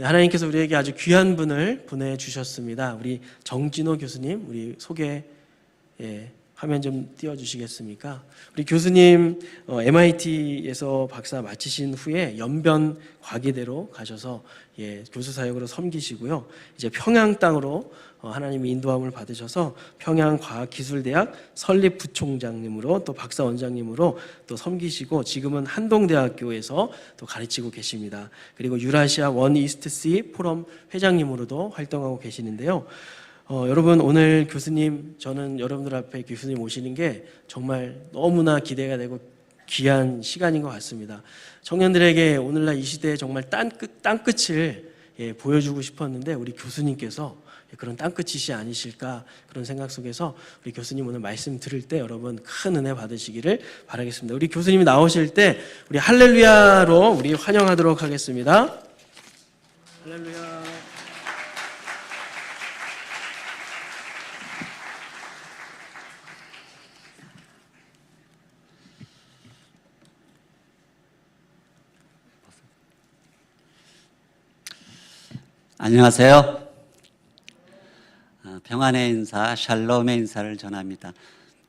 네, 하나님께서 우리에게 아주 귀한 분을 보내주셨습니다. 우리 정진호 교수님, 우리 소개, 화면 좀 띄워주시겠습니까? 우리 교수님 MIT에서 박사 마치신 후에 연변 과기대로 가셔서 교수 사역으로 섬기시고요. 이제 평양 땅으로 하나님이 인도함을 받으셔서 평양과학기술대학 설립 부총장님으로 또 박사 원장님으로 또 섬기시고 지금은 한동대학교에서 또 가르치고 계십니다. 그리고 유라시아 원 이스트시 포럼 회장님으로도 활동하고 계시는데요. 여러분 오늘 교수님, 저는 여러분들 앞에 교수님 오시는 게 정말 너무나 기대가 되고 귀한 시간인 것 같습니다. 청년들에게 오늘날 이 시대에 정말 땅끝을 보여주고 싶었는데 우리 교수님께서 그런 땅끝이시 아니실까 그런 생각 속에서 우리 교수님 오늘 말씀 들을 때 여러분 큰 은혜 받으시기를 바라겠습니다. 우리 교수님이 나오실 때 우리 할렐루야로 우리 환영하도록 하겠습니다. 할렐루야. 안녕하세요. 평안의 인사, 샬롬의 인사를 전합니다.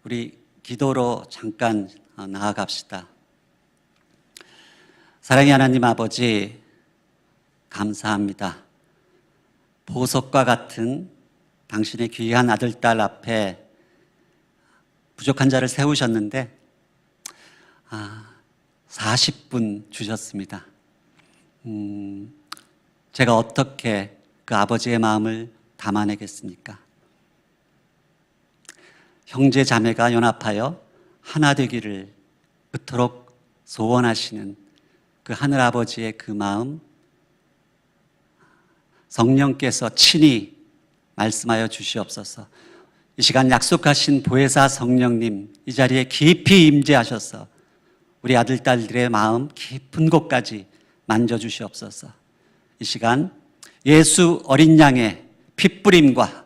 우리 기도로 잠깐 나아갑시다. 사랑의 하나님 아버지, 감사합니다. 보석과 같은 당신의 귀한 아들, 딸 앞에 부족한 자를 세우셨는데 40분 주셨습니다. 제가 어떻게 그 아버지의 마음을 담아내겠습니까? 형제 자매가 연합하여 하나 되기를 그토록 소원하시는 그 하늘 아버지의 그 마음, 성령께서 친히 말씀하여 주시옵소서. 이 시간 약속하신 보혜사 성령님, 이 자리에 깊이 임재하셔서 우리 아들, 딸들의 마음 깊은 곳까지 만져주시옵소서. 이 시간 예수 어린 양의 핏부림과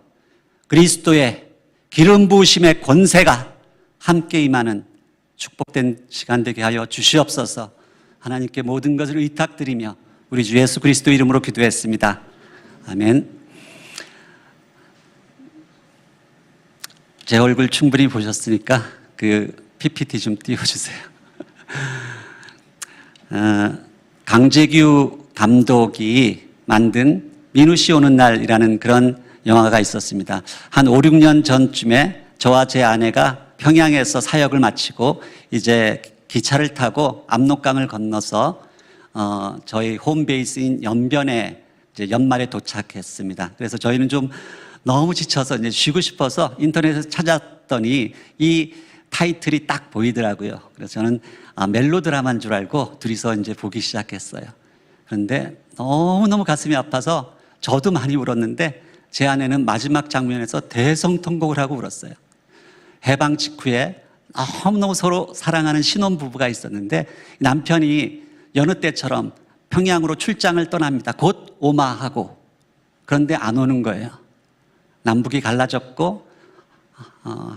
그리스도의 기름 부으심의 권세가 함께 임하는 축복된 시간 되게 하여 주시옵소서. 하나님께 모든 것을 의탁드리며 우리 주 예수 그리스도 이름으로 기도했습니다. 아멘. 제 얼굴 충분히 보셨으니까 그 PPT 좀 띄워주세요. 강재규 감독이 만든 민우씨 오는 날이라는 그런 영화가 있었습니다. 한 5, 6년 전쯤에 저와 제 아내가 평양에서 사역을 마치고 이제 기차를 타고 압록강을 건너서 저희 홈베이스인 연변에 이제 연말에 도착했습니다. 그래서 저희는 좀 너무 지쳐서 이제 쉬고 싶어서 인터넷에서 찾았더니 이 타이틀이 딱 보이더라고요. 그래서 저는 멜로드라마인 줄 알고 둘이서 이제 보기 시작했어요. 그런데 너무너무 가슴이 아파서 저도 많이 울었는데 제 아내는 마지막 장면에서 대성통곡을 하고 울었어요. 해방 직후에 너무너무 서로 사랑하는 신혼부부가 있었는데 남편이 여느 때처럼 평양으로 출장을 떠납니다. 곧 오마 하고. 그런데 안 오는 거예요. 남북이 갈라졌고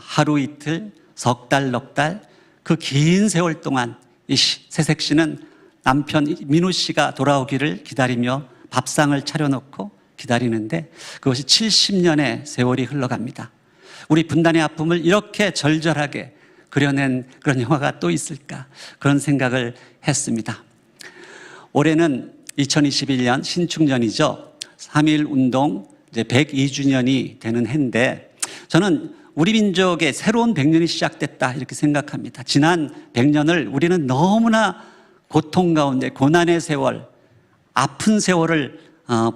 하루 이틀, 석 달, 넉 달 그 긴 세월 동안 이 세색 씨는 남편 민우 씨가 돌아오기를 기다리며 밥상을 차려놓고 기다리는데 그것이 70년의 세월이 흘러갑니다. 우리 분단의 아픔을 이렇게 절절하게 그려낸 그런 영화가 또 있을까 그런 생각을 했습니다. 올해는 2021년 신축년이죠. 3.1 운동 이제 102주년이 되는 해인데 저는 우리 민족의 새로운 100년이 시작됐다 이렇게 생각합니다. 지난 100년을 우리는 너무나 고통 가운데 고난의 세월, 아픈 세월을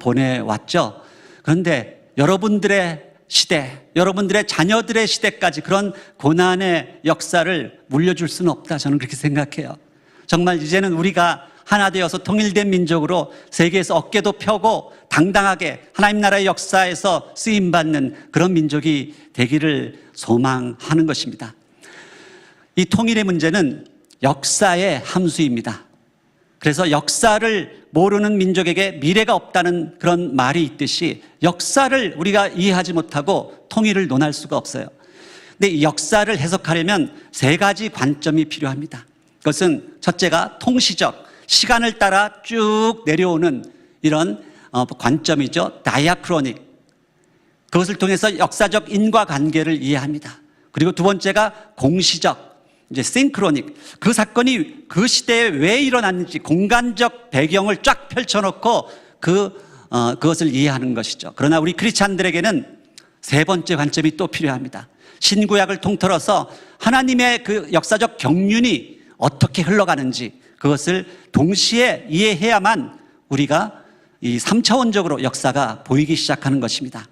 보내왔죠. 그런데 여러분들의 시대, 여러분들의 자녀들의 시대까지 그런 고난의 역사를 물려줄 수는 없다. 저는 그렇게 생각해요. 정말 이제는 우리가 하나 되어서 통일된 민족으로 세계에서 어깨도 펴고 당당하게 하나님 나라의 역사에서 쓰임받는 그런 민족이 되기를 소망하는 것입니다. 이 통일의 문제는 역사의 함수입니다. 그래서 역사를 모르는 민족에게 미래가 없다는 그런 말이 있듯이 역사를 우리가 이해하지 못하고 통일을 논할 수가 없어요. 근데 이 역사를 해석하려면 세 가지 관점이 필요합니다. 그것은 첫째가 통시적, 시간을 따라 쭉 내려오는 이런 관점이죠. 다이아크로닉. 그것을 통해서 역사적 인과관계를 이해합니다. 그리고 두 번째가 공시적, 이제 싱크로닉. 그 사건이 그 시대에 왜 일어났는지 공간적 배경을 쫙 펼쳐놓고 그것을 이해하는 것이죠. 그러나 우리 크리스찬들에게는 세 번째 관점이 또 필요합니다. 신구약을 통틀어서 하나님의 그 역사적 경륜이 어떻게 흘러가는지 그것을 동시에 이해해야만 우리가 이 3차원적으로 역사가 보이기 시작하는 것입니다.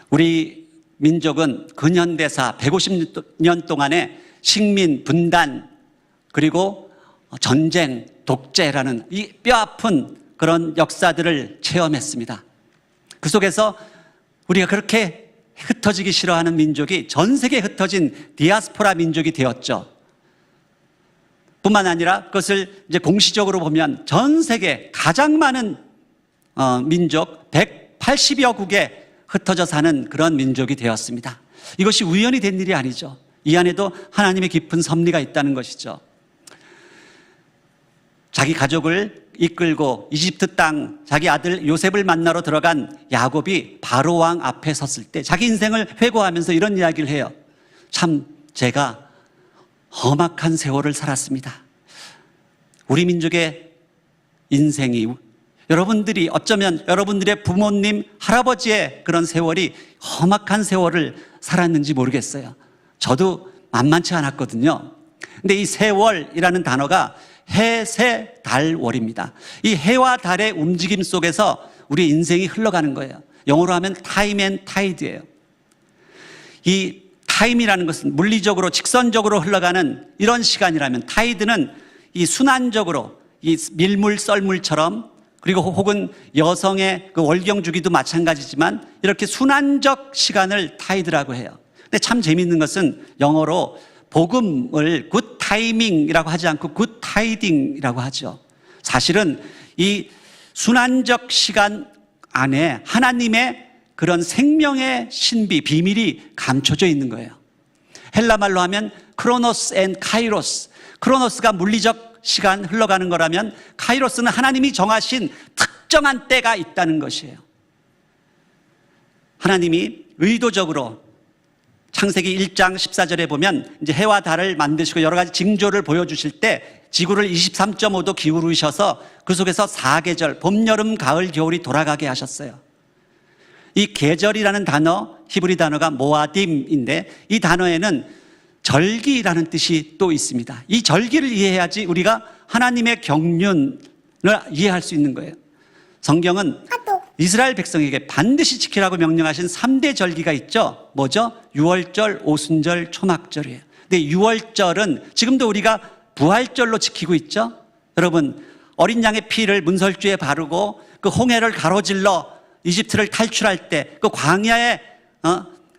우리 민족은 근현대사 150년 동안의 식민, 분단, 그리고 전쟁, 독재라는 이 뼈아픈 그런 역사들을 체험했습니다. 그 속에서 우리가 그렇게 흩어지기 싫어하는 민족이 전 세계에 흩어진 디아스포라 민족이 되었죠. 뿐만 아니라 그것을 이제 공시적으로 보면 전 세계 가장 많은 민족 180여 국에 흩어져 사는 그런 민족이 되었습니다. 이것이 우연히 된 일이 아니죠. 이 안에도 하나님의 깊은 섭리가 있다는 것이죠. 자기 가족을 이끌고 이집트 땅 자기 아들 요셉을 만나러 들어간 야곱이 바로 왕 앞에 섰을 때 자기 인생을 회고하면서 이런 이야기를 해요. 참 제가 험악한 세월을 살았습니다. 우리 민족의 인생이 여러분들이 어쩌면 여러분들의 부모님, 할아버지의 그런 세월이 험악한 세월을 살았는지 모르겠어요. 저도 만만치 않았거든요. 근데 이 세월이라는 단어가 해, 세, 달, 월입니다. 이 해와 달의 움직임 속에서 우리 인생이 흘러가는 거예요. 영어로 하면 타임 앤 타이드예요. 이 타임이라는 것은 물리적으로 직선적으로 흘러가는 이런 시간이라면 타이드는 이 순환적으로 이 밀물, 썰물처럼 그리고 혹은 여성의 그 월경 주기도 마찬가지지만 이렇게 순환적 시간을 타이드라고 해요. 근데 참 재미있는 것은 영어로 복음을 굿 타이밍이라고 하지 않고 굿 타이딩이라고 하죠. 사실은 이 순환적 시간 안에 하나님의 그런 생명의 신비, 비밀이 감춰져 있는 거예요. 헬라 말로 하면 크로노스 앤 카이로스. 크로노스가 물리적 시간 흘러가는 거라면 카이로스는 하나님이 정하신 특정한 때가 있다는 것이에요. 하나님이 의도적으로 창세기 1장 14절에 보면 이제 해와 달을 만드시고 여러 가지 징조를 보여주실 때 지구를 23.5도 기울이셔서 그 속에서 4계절, 봄, 여름, 가을, 겨울이 돌아가게 하셨어요. 이 계절이라는 단어, 히브리 단어가 모아딤인데 이 단어에는 절기라는 뜻이 또 있습니다. 이 절기를 이해해야지 우리가 하나님의 경륜을 이해할 수 있는 거예요. 성경은 이스라엘 백성에게 반드시 지키라고 명령하신 3대 절기가 있죠. 뭐죠? 유월절, 오순절, 초막절이에요. 근데 유월절은 지금도 우리가 부활절로 지키고 있죠. 여러분, 어린 양의 피를 문설주에 바르고 그 홍해를 가로질러 이집트를 탈출할 때 그 광야에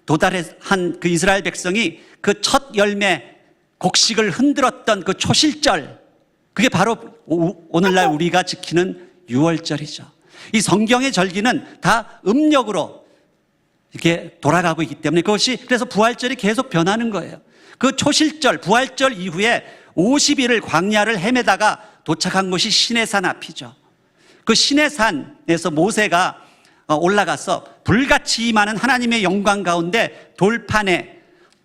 도달한 그 이스라엘 백성이 그 첫 열매 곡식을 흔들었던 그 초실절, 그게 바로 오늘날 우리가 지키는 유월절이죠. 이 성경의 절기는 다 음력으로 이렇게 돌아가고 있기 때문에 그것이 그래서 부활절이 계속 변하는 거예요. 그 초실절, 부활절 이후에 50일을 광야를 헤매다가 도착한 곳이 시내산 앞이죠. 그 시내산에서 모세가 올라가서 불같이 임하는 하나님의 영광 가운데 돌판에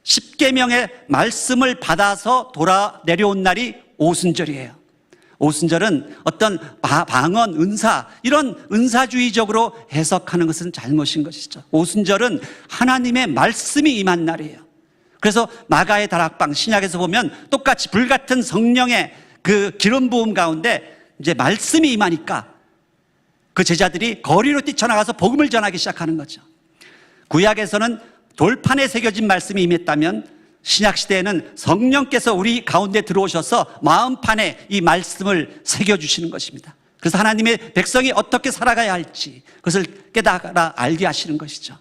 10계명의 말씀을 받아서 내려온 날이 오순절이에요. 오순절은 어떤 방언, 은사, 이런 은사주의적으로 해석하는 것은 잘못인 것이죠. 오순절은 하나님의 말씀이 임한 날이에요. 그래서 마가의 다락방, 신약에서 보면 똑같이 불같은 성령의 그 기름 부음 가운데 이제 말씀이 임하니까 그 제자들이 거리로 뛰쳐나가서 복음을 전하기 시작하는 거죠. 구약에서는 돌판에 새겨진 말씀이 임했다면 신약시대에는 성령께서 우리 가운데 들어오셔서 마음판에 이 말씀을 새겨주시는 것입니다. 그래서 하나님의 백성이 어떻게 살아가야 할지 그것을 깨달아 알게 하시는 것이죠.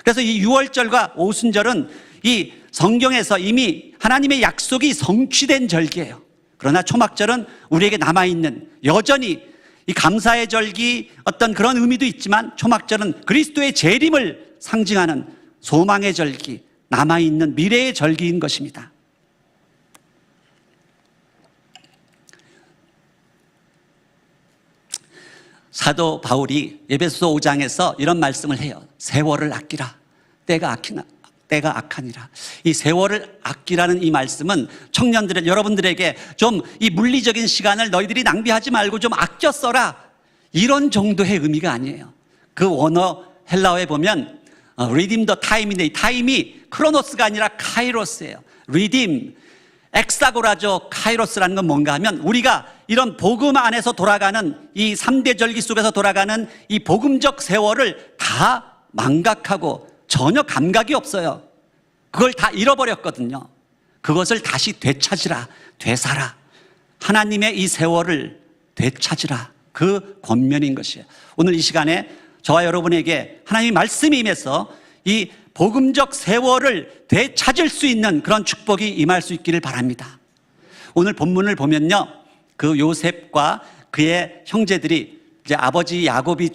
그래서 이 유월절과 오순절은 이 성경에서 이미 하나님의 약속이 성취된 절기예요. 그러나 초막절은 우리에게 남아있는, 여전히 이 감사의 절기, 어떤 그런 의미도 있지만 초막절은 그리스도의 재림을 상징하는 소망의 절기, 남아있는 미래의 절기인 것입니다. 사도 바울이 에베소서 5장에서 이런 말씀을 해요. 세월을 아끼라. 때가 악하니라. 이 세월을 아끼라는 이 말씀은 청년들, 여러분들에게 좀 이 물리적인 시간을 너희들이 낭비하지 말고 좀 아껴 써라. 이런 정도의 의미가 아니에요. 그 원어 헬라어에 보면 redeem the time인데 이 타임이 크로노스가 아니라 카이로스예요. redeem, 엑사고라죠. 카이로스라는 건 뭔가 하면 우리가 이런 복음 안에서 돌아가는 이 3대 절기 속에서 돌아가는 이 복음적 세월을 다 망각하고 전혀 감각이 없어요. 그걸 다 잃어버렸거든요. 그것을 다시 되찾으라, 되살아. 하나님의 이 세월을 되찾으라. 그 권면인 것이에요. 오늘 이 시간에 저와 여러분에게 하나님의 말씀이 임해서 이 복음적 세월을 되찾을 수 있는 그런 축복이 임할 수 있기를 바랍니다. 오늘 본문을 보면요, 그 요셉과 그의 형제들이 이제 아버지 야곱이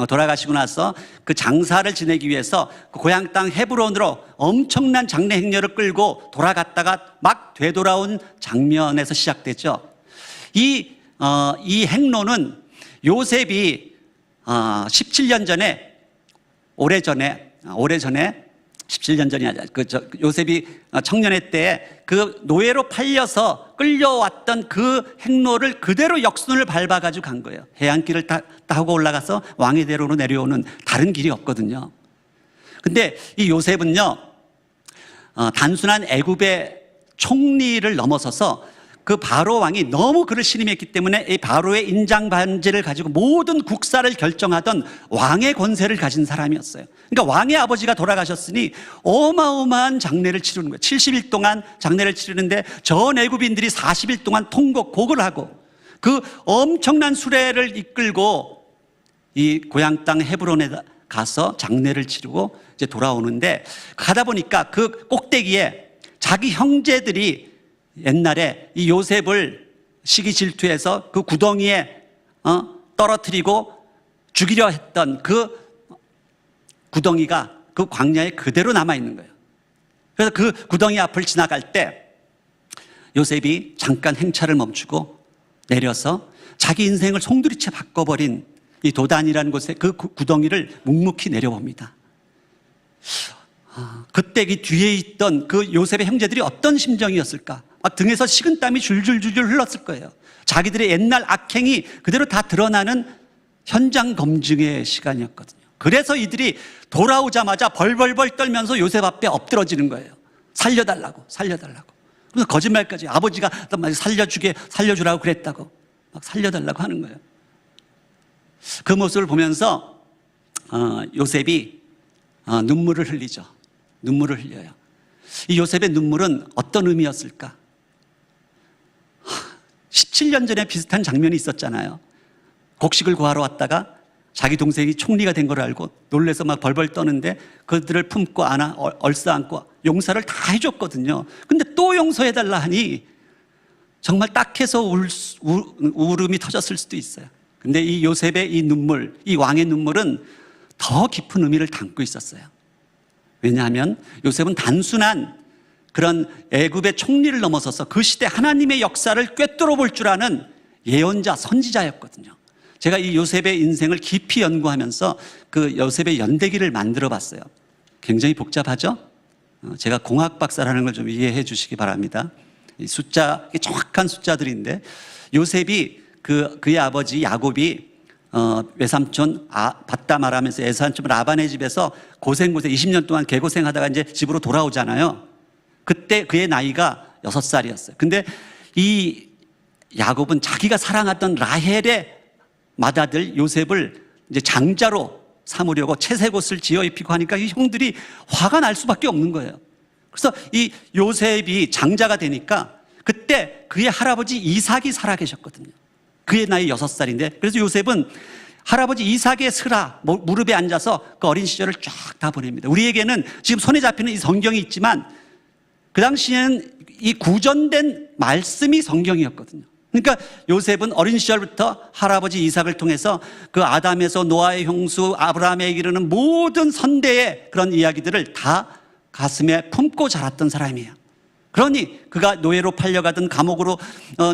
돌아가시고 나서 그 장사를 지내기 위해서 그 고향 땅 헤브론으로 엄청난 장례 행렬을 끌고 돌아갔다가 막 되돌아온 장면에서 시작되죠. 이 행로는 요셉이 17년 전에 오래전에 17년 전이 아니라 요셉이 청년의 때에 그 노예로 팔려서 끌려왔던 그 행로를 그대로 역순을 밟아가지고 간 거예요. 해안길을 타고 올라가서 왕의 대로로 내려오는 다른 길이 없거든요. 근데 이 요셉은요, 단순한 애굽의 총리를 넘어서서 그 바로 왕이 너무 그를 신임했기 때문에 이 바로의 인장 반지를 가지고 모든 국사를 결정하던 왕의 권세를 가진 사람이었어요. 그러니까 왕의 아버지가 돌아가셨으니 어마어마한 장례를 치르는 거예요. 70일 동안 장례를 치르는데 전 애굽인들이 40일 동안 곡을 하고 그 엄청난 수레를 이끌고 이 고향 땅 헤브론에 가서 장례를 치르고 이제 돌아오는데, 가다 보니까 그 꼭대기에 자기 형제들이 옛날에 이 요셉을 시기 질투해서 그 구덩이에 떨어뜨리고 죽이려 했던 그 구덩이가 그 광야에 그대로 남아있는 거예요. 그래서 그 구덩이 앞을 지나갈 때 요셉이 잠깐 행차를 멈추고 내려서 자기 인생을 송두리째 바꿔버린 이 도단이라는 곳에 그 구덩이를 묵묵히 내려봅니다. 그때 이 뒤에 있던 그 요셉의 형제들이 어떤 심정이었을까? 막 등에서 식은땀이 줄줄줄줄 흘렀을 거예요. 자기들의 옛날 악행이 그대로 다 드러나는 현장 검증의 시간이었거든요. 그래서 이들이 돌아오자마자 벌벌벌 떨면서 요셉 앞에 엎드러지는 거예요. 살려달라고. 그래서 거짓말까지, 아버지가 살려주라고 그랬다고 막 살려달라고 하는 거예요. 그 모습을 보면서 요셉이 눈물을 흘리죠. 눈물을 흘려요. 이 요셉의 눈물은 어떤 의미였을까? 17년 전에 비슷한 장면이 있었잖아요. 곡식을 구하러 왔다가 자기 동생이 총리가 된 걸 알고 놀래서 막 벌벌 떠는데 그들을 품고 안아 얼싸안고 용서를 다 해줬거든요. 근데 또 용서해달라 하니 정말 딱해서 울음이 터졌을 수도 있어요. 근데 이 요셉의 이 눈물, 이 왕의 눈물은 더 깊은 의미를 담고 있었어요. 왜냐하면 요셉은 단순한 그런 애굽의 총리를 넘어서서 그 시대 하나님의 역사를 꿰뚫어 볼 줄 아는 예언자, 선지자였거든요. 제가 이 요셉의 인생을 깊이 연구하면서 그 요셉의 연대기를 만들어 봤어요. 굉장히 복잡하죠? 제가 공학 박사라는 걸 좀 이해해 주시기 바랍니다. 이 정확한 숫자들인데, 요셉이 그의 아버지 야곱이 외삼촌 밧다마라면서 외삼촌 라반의 집에서 고생 20년 동안 개고생하다가 이제 집으로 돌아오잖아요. 그때 그의 나이가 6살이었어요. 근데 이 야곱은 자기가 사랑하던 라헬의 맏아들 요셉을 이제 장자로 삼으려고 채색 옷을 지어 입히고 하니까 이 형들이 화가 날 수밖에 없는 거예요. 그래서 이 요셉이 장자가 되니까 그때 그의 할아버지 이삭이 살아계셨거든요. 그의 나이 6살인데, 그래서 요셉은 할아버지 이삭의 스라 무릎에 앉아서 그 어린 시절을 쫙 다 보냅니다. 우리에게는 지금 손에 잡히는 이 성경이 있지만 그 당시에는 이 구전된 말씀이 성경이었거든요. 그러니까 요셉은 어린 시절부터 할아버지 이삭을 통해서 그 아담에서 노아의 형수, 아브라함에 이르는 모든 선대의 그런 이야기들을 다 가슴에 품고 자랐던 사람이에요. 그러니 그가 노예로 팔려가든 감옥으로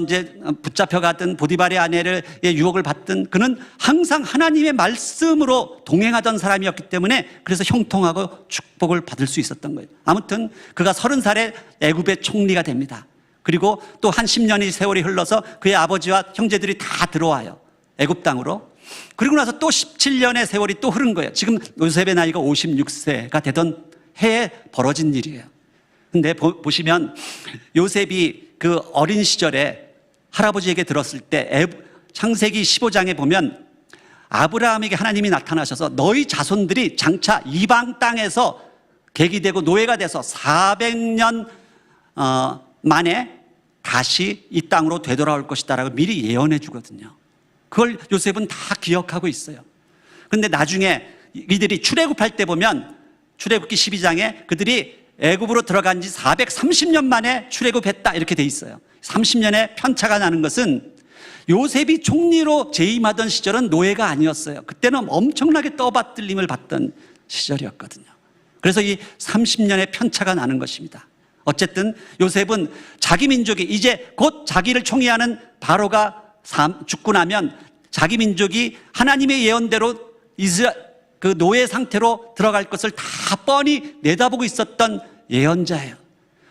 이제 붙잡혀가든 보디발의 아내를 유혹을 받든 그는 항상 하나님의 말씀으로 동행하던 사람이었기 때문에 그래서 형통하고 축복을 받을 수 있었던 거예요. 아무튼 그가 30살에 애굽의 총리가 됩니다. 그리고 또 한 10년의 세월이 흘러서 그의 아버지와 형제들이 다 들어와요. 애굽 땅으로. 그리고 나서 또 17년의 세월이 또 흐른 거예요. 지금 요셉의 나이가 56세가 되던 해에 벌어진 일이에요. 근데 보시면 요셉이 그 어린 시절에 할아버지에게 들었을 때 창세기 15장에 보면 아브라함에게 하나님이 나타나셔서 너희 자손들이 장차 이방 땅에서 객이되고 노예가 돼서 400년 만에 다시 이 땅으로 되돌아올 것이다 라고 미리 예언해 주거든요. 그걸 요셉은 다 기억하고 있어요. 그런데 나중에 이들이 출애굽할 때 보면 출애굽기 12장에 그들이 애굽으로 들어간 지 430년 만에 출애굽했다 이렇게 돼 있어요. 30년의 편차가 나는 것은 요셉이 총리로 재임하던 시절은 노예가 아니었어요. 그때는 엄청나게 떠받들림을 받던 시절이었거든요. 그래서 이 30년의 편차가 나는 것입니다. 어쨌든 요셉은 자기 민족이 이제 곧 자기를 총리하는 바로가 죽고 나면 자기 민족이 하나님의 예언대로 그 노예 상태로 들어갈 것을 다 뻔히 내다보고 있었던 예언자예요.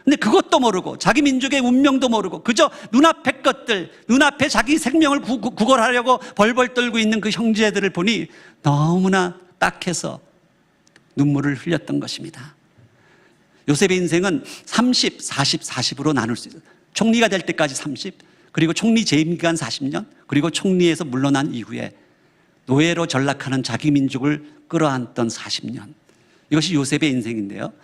근데 그것도 모르고 자기 민족의 운명도 모르고 그저 눈앞의 것들, 눈앞에 자기 생명을 구걸하려고 벌벌 떨고 있는 그 형제들을 보니 너무나 딱해서 눈물을 흘렸던 것입니다. 요셉의 인생은 30, 40, 40으로 나눌 수 있어요. 총리가 될 때까지 30, 그리고 총리 재임 기간 40년, 그리고 총리에서 물러난 이후에 노예로 전락하는 자기 민족을 끌어안던 40년. 이것이 요셉의 인생인데요.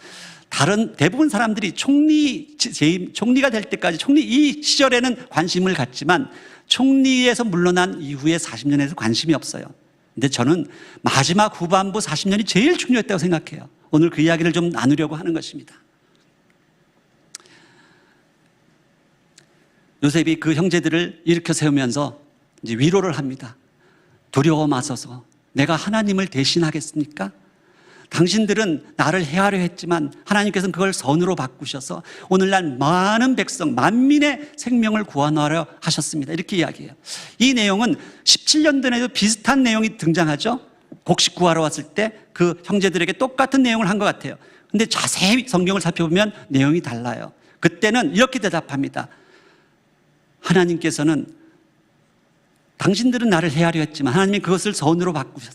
대부분 사람들이 총리가 될 때까지 이 시절에는 관심을 갖지만 총리에서 물러난 이후에 40년에서 관심이 없어요. 근데 저는 마지막 후반부 40년이 제일 중요했다고 생각해요. 오늘 그 이야기를 좀 나누려고 하는 것입니다. 요셉이 그 형제들을 일으켜 세우면서 이제 위로를 합니다. 두려워 마소서. 내가 하나님을 대신하겠습니까? 당신들은 나를 해하려 했지만 하나님께서는 그걸 선으로 바꾸셔서 오늘날 많은 백성, 만민의 생명을 구원하려 하셨습니다. 이렇게 이야기해요. 이 내용은 17년 전에도 비슷한 내용이 등장하죠. 곡식 구하러 왔을 때 그 형제들에게 똑같은 내용을 한 것 같아요. 근데 자세히 성경을 살펴보면 내용이 달라요. 그때는 이렇게 대답합니다. 하나님께서는 당신들은 나를 해하려 했지만 하나님이 그것을 선으로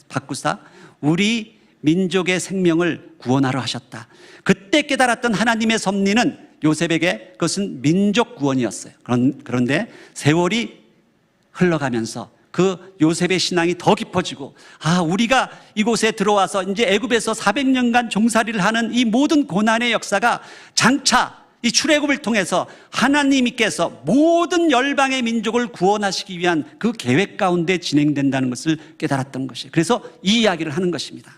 바꾸사 우리 민족의 생명을 구원하러 하셨다. 그때 깨달았던 하나님의 섭리는 요셉에게 그것은 민족 구원이었어요. 그런데 세월이 흘러가면서 그 요셉의 신앙이 더 깊어지고 우리가 이곳에 들어와서 이제 애굽에서 400년간 종살이를 하는 이 모든 고난의 역사가 장차 이 출애굽을 통해서 하나님께서 모든 열방의 민족을 구원하시기 위한 그 계획 가운데 진행된다는 것을 깨달았던 것이에요. 그래서 이 이야기를 하는 것입니다.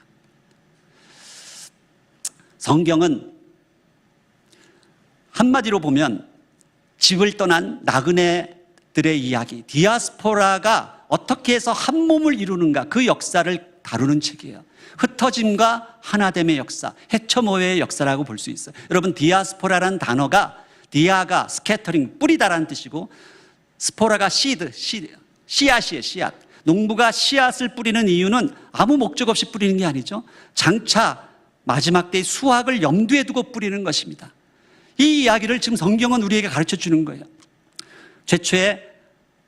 성경은 한마디로 보면 집을 떠난 나그네들의 이야기, 디아스포라가 어떻게 해서 한 몸을 이루는가 그 역사를 다루는 책이에요. 흩어짐과 하나됨의 역사, 해처모의 역사라고 볼 수 있어요. 여러분, 디아스포라라는 단어가 디아가 스캐터링, 뿌리다라는 뜻이고 스포라가 씨앗이에요. 씨앗. 농부가 씨앗을 뿌리는 이유는 아무 목적 없이 뿌리는 게 아니죠. 장차 마지막 때의 수확을 염두에 두고 뿌리는 것입니다. 이 이야기를 지금 성경은 우리에게 가르쳐 주는 거예요. 최초에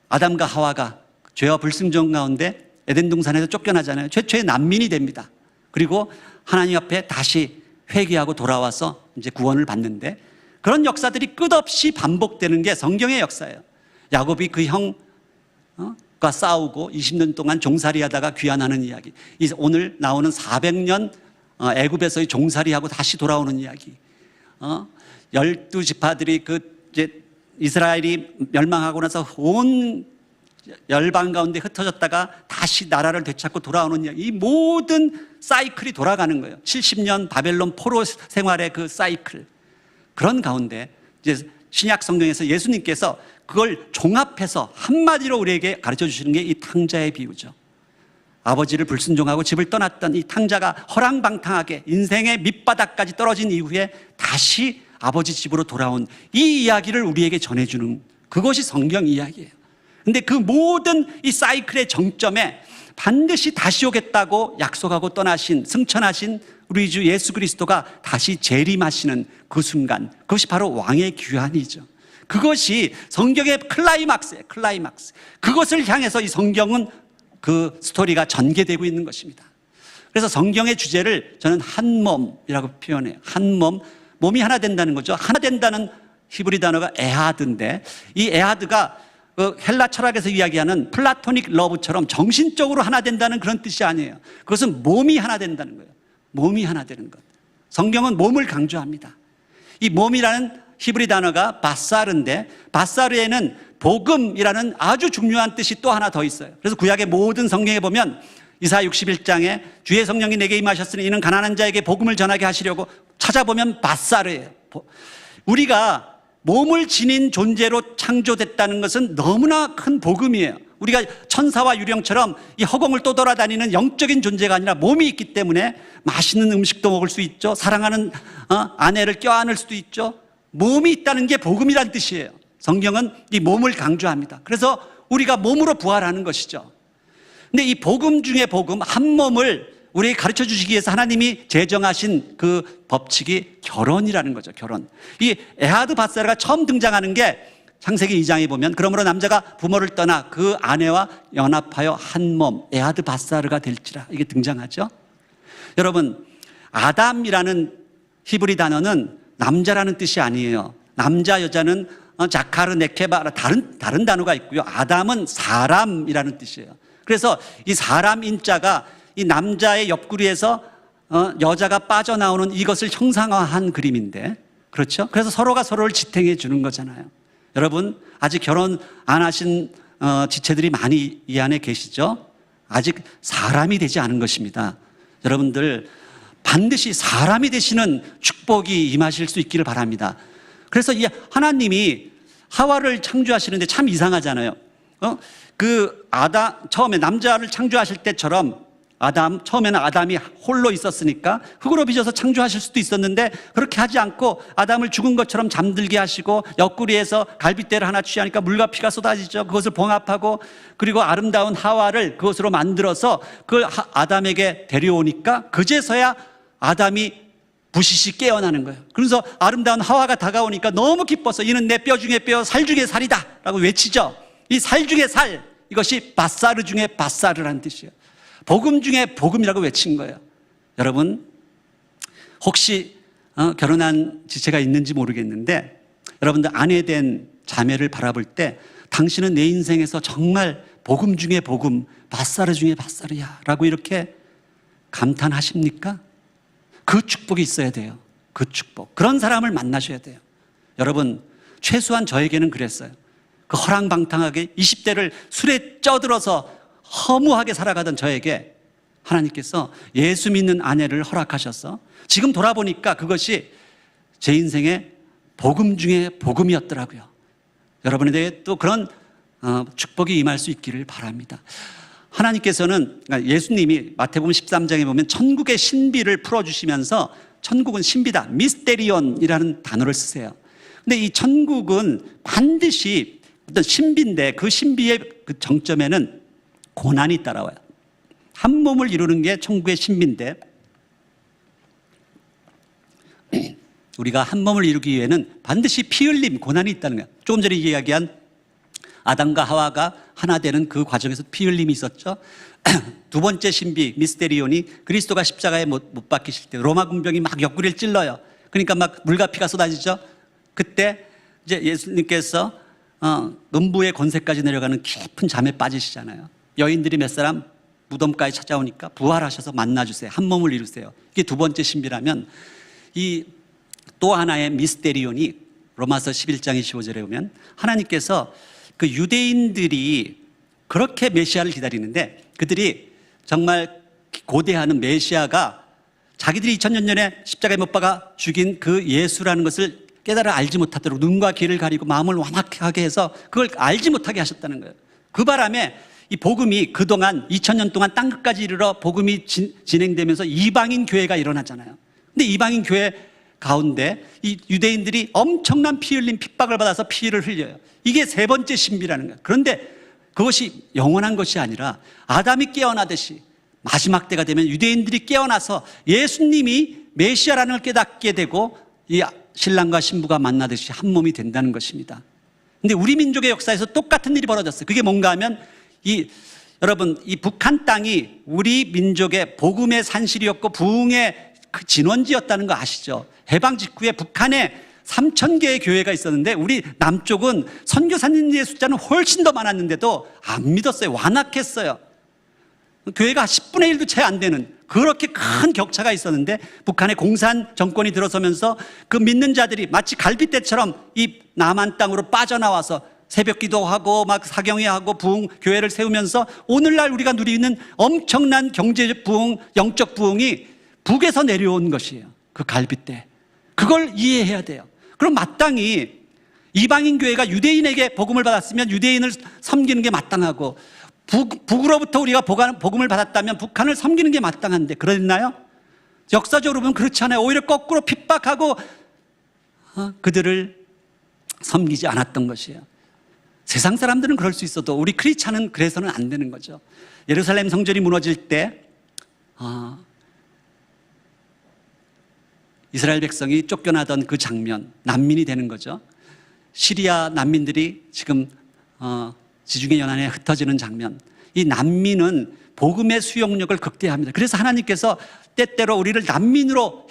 아담과 하와가 죄와 불순종 가운데 에덴 동산에서 쫓겨나잖아요. 최초의 난민이 됩니다. 그리고 하나님 앞에 다시 회개하고 돌아와서 이제 구원을 받는데 그런 역사들이 끝없이 반복되는 게 성경의 역사예요. 야곱이 그 형과 싸우고 20년 동안 종살이하다가 귀환하는 이야기. 오늘 나오는 400년 애굽에서의 종살이하고 다시 돌아오는 이야기. 12지파들이 이제 이스라엘이 멸망하고 나서 온 열방 가운데 흩어졌다가 다시 나라를 되찾고 돌아오는 이야기. 이 모든 사이클이 돌아가는 거예요. 70년 바벨론 포로 생활의 그 사이클. 그런 가운데 이제 신약 성경에서 예수님께서 그걸 종합해서 한마디로 우리에게 가르쳐 주시는 게 이 탕자의 비유죠. 아버지를 불순종하고 집을 떠났던 이 탕자가 허랑방탕하게 인생의 밑바닥까지 떨어진 이후에 다시 아버지 집으로 돌아온 이 이야기를 우리에게 전해주는 그것이 성경 이야기예요. 근데 그 모든 이 사이클의 정점에 반드시 다시 오겠다고 약속하고 떠나신, 승천하신 우리 주 예수 그리스도가 다시 재림하시는 그 순간, 그것이 바로 왕의 귀환이죠. 그것이 성경의 클라이막스예요. 클라이막스. 그것을 향해서 이 성경은 그 스토리가 전개되고 있는 것입니다. 그래서 성경의 주제를 저는 한 몸이라고 표현해요. 한 몸, 몸이 하나 된다는 거죠. 하나 된다는 히브리 단어가 에하드인데, 이 에하드가 헬라 철학에서 이야기하는 플라토닉 러브처럼 정신적으로 하나 된다는 그런 뜻이 아니에요. 그것은 몸이 하나 된다는 거예요. 몸이 하나 되는 것. 성경은 몸을 강조합니다. 이 몸이라는 히브리 단어가 바사르인데, 바사르에는 복음이라는 아주 중요한 뜻이 또 하나 더 있어요. 그래서 구약의 모든 성경에 보면 이사야 61장에 주의 성령이 내게 임하셨으니 이는 가난한 자에게 복음을 전하게 하시려고, 찾아보면 바사르예요. 우리가 몸을 지닌 존재로 창조됐다는 것은 너무나 큰 복음이에요. 우리가 천사와 유령처럼 이 허공을 떠돌아다니는 영적인 존재가 아니라 몸이 있기 때문에 맛있는 음식도 먹을 수 있죠. 사랑하는 아내를 껴안을 수도 있죠. 몸이 있다는 게 복음이란 뜻이에요. 성경은 이 몸을 강조합니다. 그래서 우리가 몸으로 부활하는 것이죠. 근데 이 복음 중에 복음, 한 몸을 우리에게 가르쳐 주시기 위해서 하나님이 제정하신 그 법칙이 결혼이라는 거죠. 결혼. 이 에하드 바사르가 처음 등장하는 게 창세기 2장에 보면, 그러므로 남자가 부모를 떠나 그 아내와 연합하여 한 몸, 에하드 바사르가 될지라, 이게 등장하죠. 여러분, 아담이라는 히브리 단어는 남자라는 뜻이 아니에요. 남자 여자는 자카르, 네케바라, 다른 단어가 있고요. 아담은 사람이라는 뜻이에요. 그래서 이 사람 인자가 이 남자의 옆구리에서 여자가 빠져나오는 이것을 형상화한 그림인데, 그렇죠? 그래서 서로가 서로를 지탱해 주는 거잖아요. 여러분, 아직 결혼 안 하신 지체들이 많이 이 안에 계시죠? 아직 사람이 되지 않은 것입니다. 여러분들 반드시 사람이 되시는 축복이 임하실 수 있기를 바랍니다. 그래서 이 하나님이 하와를 창조하시는데 참 이상하잖아요. 처음에 남자를 창조하실 때처럼 처음에는 아담이 홀로 있었으니까 흙으로 빚어서 창조하실 수도 있었는데, 그렇게 하지 않고 아담을 죽은 것처럼 잠들게 하시고 옆구리에서 갈빗대를 하나 취하니까 물과 피가 쏟아지죠. 그것을 봉합하고, 그리고 아름다운 하와를 그것으로 만들어서 그걸 아담에게 데려오니까 그제서야 아담이 부시시 깨어나는 거예요. 그래서 아름다운 하와가 다가오니까 너무 기뻐서 이는 내 뼈 중에 뼈, 살 중에 살이다 라고 외치죠. 이 살 중에 살, 이것이 바사르 중에 바사르라는 뜻이에요. 복음 중에 복음이라고 외친 거예요. 여러분, 혹시 결혼한 지체가 있는지 모르겠는데, 여러분들 아내 된 자매를 바라볼 때 당신은 내 인생에서 정말 복음 중에 복음, 바사르 중에 바사르야 라고 이렇게 감탄하십니까? 그 축복이 있어야 돼요. 그 축복. 그런 사람을 만나셔야 돼요. 여러분, 최소한 저에게는 그랬어요. 그 허랑방탕하게 20대를 술에 쪄들어서 허무하게 살아가던 저에게 하나님께서 예수 믿는 아내를 허락하셔서, 지금 돌아보니까 그것이 제 인생의 복음 중에 복음이었더라고요. 여러분에게 또 그런 축복이 임할 수 있기를 바랍니다. 하나님께서는, 예수님이 마태복음 13장에 보면 천국의 신비를 풀어주시면서, 천국은 신비다, 미스테리온이라는 단어를 쓰세요. 근데 이 천국은 반드시 어떤 신비인데, 그 신비의 그 정점에는 고난이 따라와요. 한 몸을 이루는 게 천국의 신비인데, 우리가 한 몸을 이루기 위해는 반드시 피 흘림, 고난이 있다는 거예요. 조금 전에 이야기한 아담과 하와가 하나 되는 그 과정에서 피 흘림이 있었죠. 두 번째 신비 미스테리온이 그리스도가 십자가에 못 박히실 때 로마 군병이 막 옆구리를 찔러요. 그러니까 막 물과 피가 쏟아지죠. 그때 이제 예수님께서 음부의 권세까지 내려가는 깊은 잠에 빠지시잖아요. 여인들이 몇 사람 무덤가에 찾아오니까 부활하셔서 만나주세요. 한 몸을 이루세요. 이게 두 번째 신비라면, 이 또 하나의 미스테리온이 로마서 11장 25절에 보면 하나님께서 그 유대인들이 그렇게 메시아를 기다리는데, 그들이 정말 고대하는 메시아가 자기들이 2000년 전에 십자가에 못 박아 죽인 그 예수라는 것을 깨달아 알지 못하도록 눈과 귀를 가리고 마음을 완악하게 해서 그걸 알지 못하게 하셨다는 거예요. 그 바람에 이 복음이 그동안 2000년 동안 땅끝까지 이르러 복음이 진행되면서 이방인 교회가 일어나잖아요. 근데 이방인 교회 가운데 이 유대인들이 엄청난 피 흘림 핍박을 받아서 피를 흘려요. 이게 세 번째 신비라는 거예요. 그런데 그것이 영원한 것이 아니라 아담이 깨어나듯이 마지막 때가 되면 유대인들이 깨어나서 예수님이 메시아라는 걸 깨닫게 되고 이 신랑과 신부가 만나듯이 한 몸이 된다는 것입니다. 근데 우리 민족의 역사에서 똑같은 일이 벌어졌어요. 그게 뭔가 하면 여러분, 이 북한 땅이 우리 민족의 복음의 산실이었고 부흥의 그 진원지였다는 거 아시죠? 해방 직후에 북한에 3,000개의 교회가 있었는데 우리 남쪽은 선교사님들의 숫자는 훨씬 더 많았는데도 안 믿었어요. 완악했어요. 교회가 10분의 1도 채 안 되는 그렇게 큰 격차가 있었는데 북한의 공산 정권이 들어서면서 그 믿는 자들이 마치 갈빗대처럼 이 남한 땅으로 빠져나와서 새벽 기도하고 막 사경회하고 부흥 교회를 세우면서 오늘날 우리가 누리는 엄청난 경제 부흥, 영적 부흥이 북에서 내려온 것이에요. 그 갈빗대. 그걸 이해해야 돼요. 그럼 마땅히 이방인 교회가 유대인에게 복음을 받았으면 유대인을 섬기는 게 마땅하고 북으로부터 우리가 복음을 받았다면 북한을 섬기는 게 마땅한데 그랬나요? 역사적으로 보면 그렇지 않아요. 오히려 거꾸로 핍박하고 그들을 섬기지 않았던 것이에요. 세상 사람들은 그럴 수 있어도 우리 크리스찬은 그래서는 안 되는 거죠. 예루살렘 성전이 무너질 때 이스라엘 백성이 쫓겨나던 그 장면, 난민이 되는 거죠. 시리아 난민들이 지금 지중해 연안에 흩어지는 장면. 이 난민은 복음의 수용력을 극대화합니다. 그래서 하나님께서 때때로 우리를 난민으로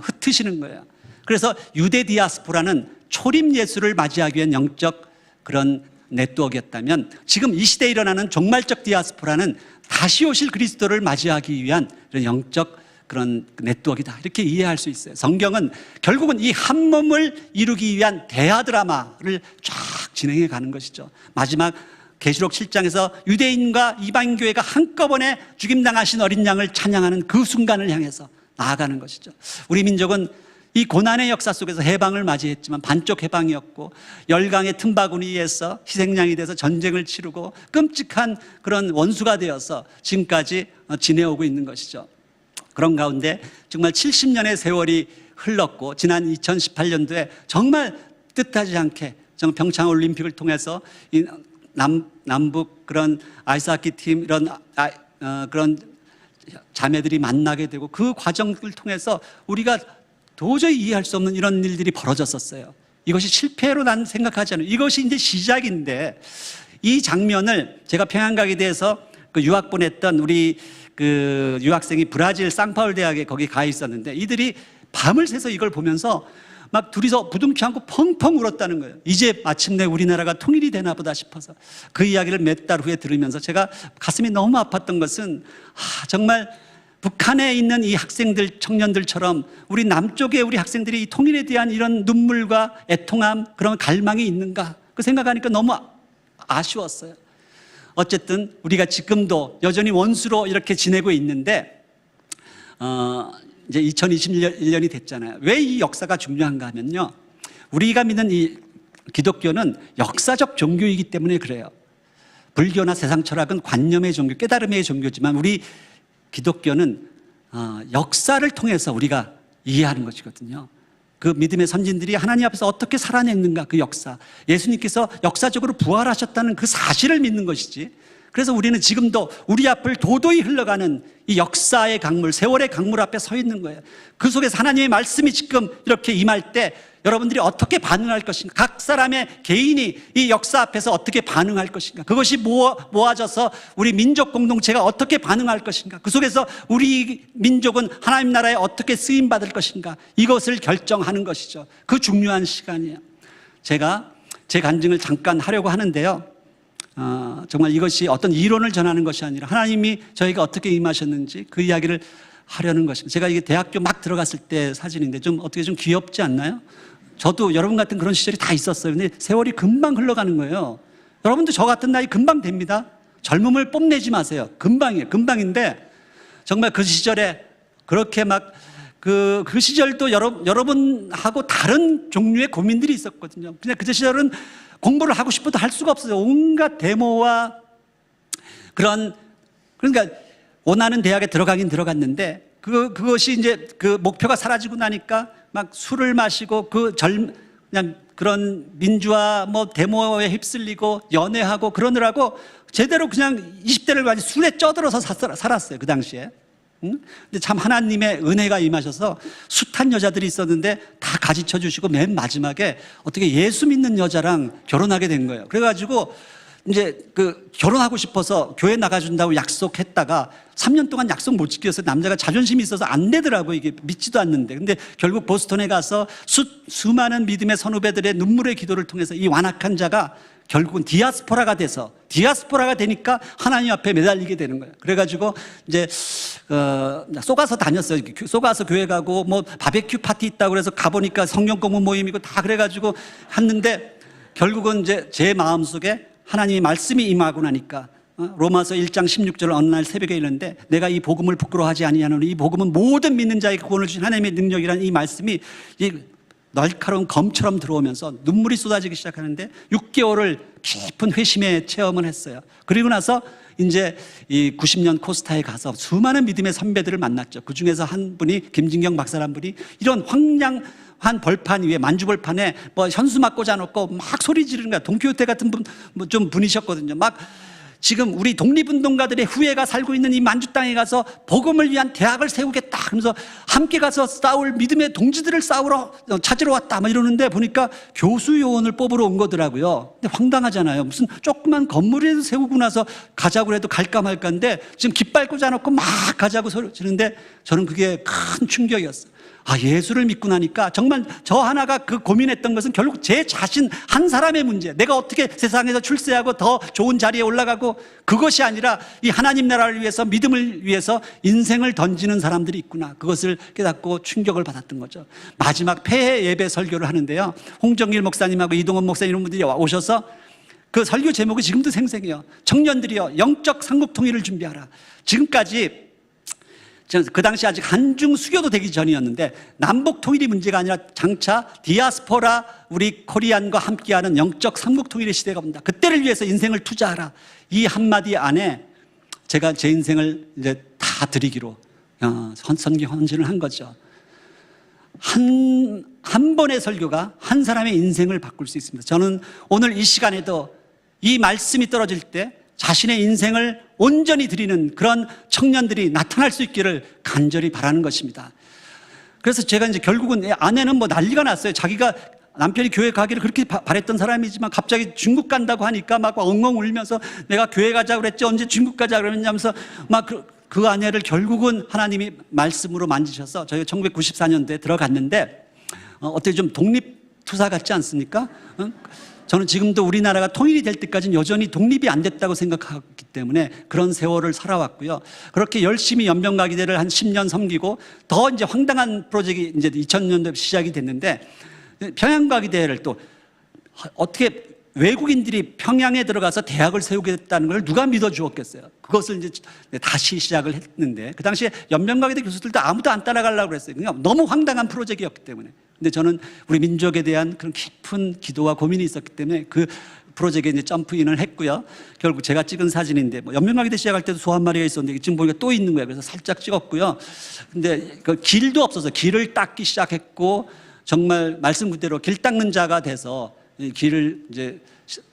흩으시는 거예요. 그래서 유대 디아스포라는 초림 예수를 맞이하기 위한 영적 그런 네트워크였다면 지금 이 시대에 일어나는 종말적 디아스포라는 다시 오실 그리스도를 맞이하기 위한 그런 영적 그런 네트워크이다. 이렇게 이해할 수 있어요. 성경은 결국은 이 한 몸을 이루기 위한 대화 드라마를 쫙 진행해 가는 것이죠. 마지막 계시록 7장에서 유대인과 이방인 교회가 한꺼번에 죽임당하신 어린 양을 찬양하는 그 순간을 향해서 나아가는 것이죠. 우리 민족은 이 고난의 역사 속에서 해방을 맞이했지만 반쪽 해방이었고 열강의 틈바구니에서 희생양이 돼서 전쟁을 치르고 끔찍한 그런 원수가 되어서 지금까지 지내오고 있는 것이죠. 그런 가운데 정말 70년의 세월이 흘렀고 지난 2018년도에 정말 뜻하지 않게 정말 평창 올림픽을 통해서 이 남북 그런 아이스하키 팀 이런 그런 자매들이 만나게 되고 그 과정을 통해서 우리가 도저히 이해할 수 없는 이런 일들이 벌어졌었어요. 이것이 실패로 난 생각하지 않아요. 이것이 이제 시작인데 이 장면을 제가 평양각에 대해서 그 유학 보냈던 우리 그 유학생이 브라질 상파울 대학에 거기 가 있었는데 이들이 밤을 새서 이걸 보면서 막 둘이서 부둥켜 안고 펑펑 울었다는 거예요. 이제 마침내 우리나라가 통일이 되나 보다 싶어서 그 이야기를 몇 달 후에 들으면서 제가 가슴이 너무 아팠던 것은 정말 북한에 있는 이 학생들, 청년들처럼 우리 남쪽에 우리 학생들이 이 통일에 대한 이런 눈물과 애통함, 그런 갈망이 있는가 그 생각하니까 너무 아쉬웠어요. 어쨌든 우리가 지금도 여전히 원수로 이렇게 지내고 있는데 이제 2021년이 됐잖아요. 왜 이 역사가 중요한가 하면요, 우리가 믿는 이 기독교는 역사적 종교이기 때문에 그래요. 불교나 세상 철학은 관념의 종교, 깨달음의 종교지만 우리 기독교는 역사를 통해서 우리가 이해하는 것이거든요. 그 믿음의 선진들이 하나님 앞에서 어떻게 살아냈는가, 그 역사, 예수님께서 역사적으로 부활하셨다는 그 사실을 믿는 것이지. 그래서 우리는 지금도 우리 앞을 도도히 흘러가는 이 역사의 강물, 세월의 강물 앞에 서 있는 거예요. 그 속에서 하나님의 말씀이 지금 이렇게 임할 때 여러분들이 어떻게 반응할 것인가, 각 사람의 개인이 이 역사 앞에서 어떻게 반응할 것인가, 그것이 모아져서 우리 민족 공동체가 어떻게 반응할 것인가, 그 속에서 우리 민족은 하나님 나라에 어떻게 쓰임받을 것인가, 이것을 결정하는 것이죠. 그 중요한 시간이에요. 제가 제 간증을 잠깐 하려고 하는데요, 정말 이것이 어떤 이론을 전하는 것이 아니라 하나님이 저희가 어떻게 임하셨는지 그 이야기를 하려는 것입니다. 제가 이게 대학교 막 들어갔을 때 사진인데 좀 어떻게 좀 귀엽지 않나요? 저도 여러분 같은 그런 시절이 다 있었어요. 근데 세월이 금방 흘러가는 거예요. 여러분도 저 같은 나이 금방 됩니다. 젊음을 뽐내지 마세요. 금방이에요. 금방인데 정말 그 시절에 그렇게 막 그 시절도 여러분하고 다른 종류의 고민들이 있었거든요. 근데 그 시절은 공부를 하고 싶어도 할 수가 없어요. 온갖 데모와 그러니까 원하는 대학에 들어가긴 들어갔는데 그것이 이제 그 목표가 사라지고 나니까 막 술을 마시고 그냥 그런 민주화 뭐 데모에 휩쓸리고 연애하고 그러느라고 제대로 그냥 20대를 가지 술에 쪄들어서 살았어요. 그 당시에. 근데 참 하나님의 은혜가 임하셔서 숱한 여자들이 있었는데 다 가지쳐 주시고 맨 마지막에 어떻게 예수 믿는 여자랑 결혼하게 된 거예요. 그래가지고 이제 그 결혼하고 싶어서 교회 나가준다고 약속했다가 3년 동안 약속 못 지켜서 남자가 자존심이 있어서 안 되더라고. 이게 믿지도 않는데. 근데 결국 보스턴에 가서 수많은 믿음의 선후배들의 눈물의 기도를 통해서 이 완악한 자가 결국은 디아스포라가 되니까 하나님 앞에 매달리게 되는 거예요. 그래가지고 이제 쏘가서 다녔어요. 쏘가서 교회 가고 뭐 바베큐 파티 있다고 그래서 가보니까 성경 공부 모임이고 다 그래가지고 했는데 결국은 이제 제 마음속에 하나님의 말씀이 임하고 나니까 로마서 1장 16절 어느 날 새벽에 읽는데 내가 이 복음을 부끄러워하지 아니하노니 이 복음은 모든 믿는 자에게 구원을 주신 하나님의 능력이라는 이 말씀이 이 날카로운 검처럼 들어오면서 눈물이 쏟아지기 시작하는데 6개월을 깊은 회심의 체험을 했어요. 그리고 나서 이제 이 90년 코스타에 가서 수많은 믿음의 선배들을 만났죠. 그 중에서 한 분이 김진경 박사라는 분이 이런 황량한 벌판 위에 만주벌판에 뭐 현수막 꽂아놓고 막 소리 지르는 거야. 동키호테 같은 분 좀 분이셨거든요. 막 지금 우리 독립운동가들의 후예가 살고 있는 이 만주 땅에 가서 복음을 위한 대학을 세우겠다 그러면서 함께 가서 싸울 믿음의 동지들을 찾으러 왔다 막 이러는데 보니까 교수 요원을 뽑으러 온 거더라고요. 근데 황당하잖아요. 무슨 조그만 건물이라도 세우고 나서 가자고 해도 갈까 말까인데 지금 깃발 꽂아놓고 막 가자고 소리 지르는데 저는 그게 큰 충격이었어요. 아, 예수를 믿고 나니까 정말 저 하나가 그 고민했던 것은 결국 제 자신 한 사람의 문제. 내가 어떻게 세상에서 출세하고 더 좋은 자리에 올라가고 그것이 아니라 이 하나님 나라를 위해서 믿음을 위해서 인생을 던지는 사람들이 있구나. 그것을 깨닫고 충격을 받았던 거죠. 마지막 폐회 예배 설교를 하는데요. 홍정일 목사님하고 이동원 목사님 이런 분들이 오셔서 그 설교 제목이 지금도 생생해요. 청년들이여 영적 삼국 통일을 준비하라. 지금까지 그 당시 아직 한중 수교도 되기 전이었는데 남북 통일이 문제가 아니라 장차 디아스포라 우리 코리안과 함께하는 영적 삼국 통일의 시대가 온다. 그때를 위해서 인생을 투자하라. 이 한마디 안에 제가 제 인생을 이제 다 드리기로 선기 헌신을 한 거죠. 한 번의 설교가 한 사람의 인생을 바꿀 수 있습니다. 저는 오늘 이 시간에도 이 말씀이 떨어질 때 자신의 인생을 온전히 드리는 그런 청년들이 나타날 수 있기를 간절히 바라는 것입니다. 그래서 제가 이제 결국은 아내는 뭐 난리가 났어요. 자기가 남편이 교회 가기를 그렇게 바랬던 사람이지만 갑자기 중국 간다고 하니까 막 엉엉 울면서 내가 교회 가자고 그랬지 언제 중국 가자 그러냐면서 막 그 아내를 결국은 하나님이 말씀으로 만지셔서 저희가 1994년도에 들어갔는데 어떻게 좀 독립투사 같지 않습니까? 저는 지금도 우리나라가 통일이 될 때까지는 여전히 독립이 안 됐다고 생각하기 때문에 그런 세월을 살아왔고요. 그렇게 열심히 연명가기대를 한 10년 섬기고 더 이제 황당한 프로젝트가 이제 2000년도에 시작이 됐는데 평양가기대를 또 어떻게 외국인들이 평양에 들어가서 대학을 세우겠다는 걸 누가 믿어주었겠어요. 그것을 이제 다시 시작을 했는데 그 당시에 연명가기대 교수들도 아무도 안 따라가려고 그랬어요. 그러니까 너무 황당한 프로젝트였기 때문에. 근데 저는 우리 민족에 대한 그런 깊은 기도와 고민이 있었기 때문에 그 프로젝트에 이제 점프인을 했고요. 결국 제가 찍은 사진인데 뭐 연명가기대 시작할 때도 소 한 마리가 있었는데 지금 보니까 또 있는 거예요. 그래서 살짝 찍었고요. 근데 그 길도 없어서 길을 닦기 시작했고 정말 말씀 그대로 길 닦는 자가 돼서 이 길을 이제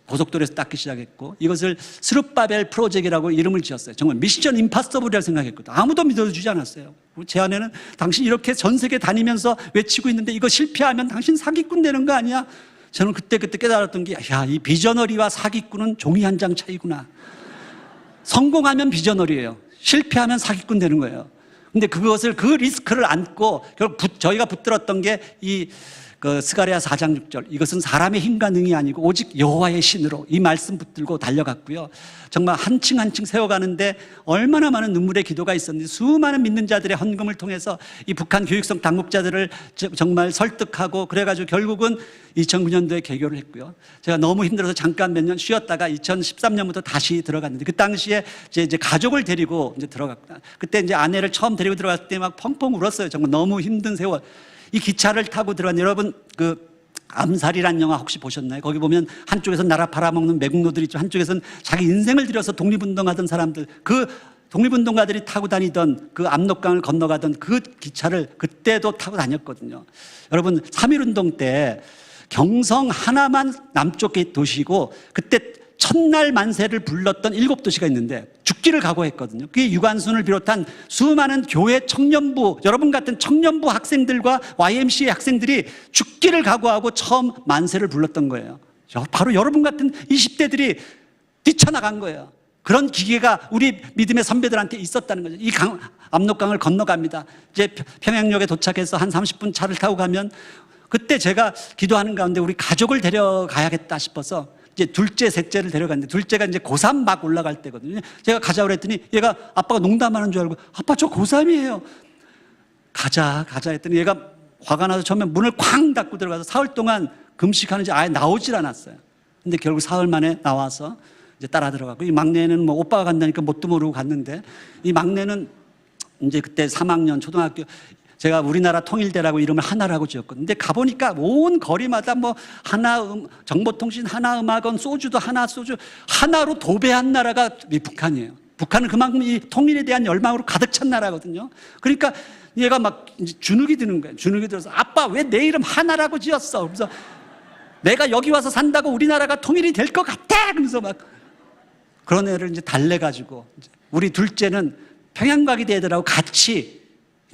고속도로에서 닦기 시작했고 이것을 스룹바벨 프로젝트라고 이름을 지었어요. 정말 미션 임파서블이라고 생각했거든요. 아무도 믿어주지 않았어요. 제 아내는 당신 이렇게 전 세계 다니면서 외치고 있는데 이거 실패하면 당신 사기꾼 되는 거 아니야? 저는 그때 깨달았던 게 야, 이 비저너리와 사기꾼은 종이 한 장 차이구나. 성공하면 비저너리예요. 실패하면 사기꾼 되는 거예요. 근데 그것을 그 리스크를 안고 결국 저희가 붙들었던 게 그 스가랴 4장 6절 이것은 사람의 힘과 능이 아니고 오직 여호와의 신으로 이 말씀 붙들고 달려갔고요. 정말 한층 한층 세워가는데 얼마나 많은 눈물의 기도가 있었는지 수많은 믿는 자들의 헌금을 통해서 이 북한 교육성 당국자들을 정말 설득하고 그래가지고 결국은 2009년도에 개교를 했고요. 제가 너무 힘들어서 잠깐 몇 년 쉬었다가 2013년부터 다시 들어갔는데 그 당시에 이제 가족을 데리고 이제 들어갔다. 그때 이제 아내를 처음 데리고 들어갔을 때 막 펑펑 울었어요. 정말 너무 힘든 세월. 이 기차를 타고 들어간 여러분 그 암살이란 영화 혹시 보셨나요? 거기 보면 한쪽에서 나라 팔아먹는 매국노들 있죠. 한쪽에서는 자기 인생을 들여서 독립운동하던 사람들 그 독립운동가들이 타고 다니던 그 압록강을 건너가던 그 기차를 그때도 타고 다녔거든요. 여러분 3.1운동 때 경성 하나만 남쪽의 도시고 그때 첫날 만세를 불렀던 7도시가 있는데 죽기를 각오했거든요. 그게 유관순을 비롯한 수많은 교회 청년부, 여러분 같은 청년부 학생들과 YMCA 학생들이 죽기를 각오하고 처음 만세를 불렀던 거예요. 바로 여러분 같은 20대들이 뛰쳐나간 거예요. 그런 기계가 우리 믿음의 선배들한테 있었다는 거죠. 이 압록강을 건너갑니다. 이제 평양역에 도착해서 한 30분 차를 타고 가면 그때 제가 기도하는 가운데 우리 가족을 데려가야겠다 싶어서 이제 둘째, 셋째를 데려갔는데 둘째가 이제 고3 막 올라갈 때거든요. 제가 가자고 그랬더니 얘가 아빠가 농담하는 줄 알고 아빠 저 고3이에요. 가자 했더니 얘가 화가 나서 처음에 문을 쾅 닫고 들어가서 사흘 동안 금식하는지 아예 나오질 않았어요. 근데 결국 사흘 만에 나와서 이제 따라 들어가고 이 막내는 뭐 오빠가 간다니까 뭣도 모르고 갔는데 이 막내는 이제 그때 3학년 초등학교 제가 우리나라 통일대라고 이름을 하나라고 지었거든요. 근데 가보니까 온 거리마다 뭐 정보통신 하나음악원 소주도 하나 소주 하나로 도배한 나라가 이 북한이에요. 북한은 그만큼 이 통일에 대한 열망으로 가득 찬 나라거든요. 그러니까 얘가 막 이제 주눅이 드는 거예요. 주눅이 들어서 아빠 왜 내 이름 하나라고 지었어? 그래서 내가 여기 와서 산다고 우리나라가 통일이 될 것 같아. 그러면서 막 그런 애를 이제 달래가지고 우리 둘째는 평양과기대 애들하고 같이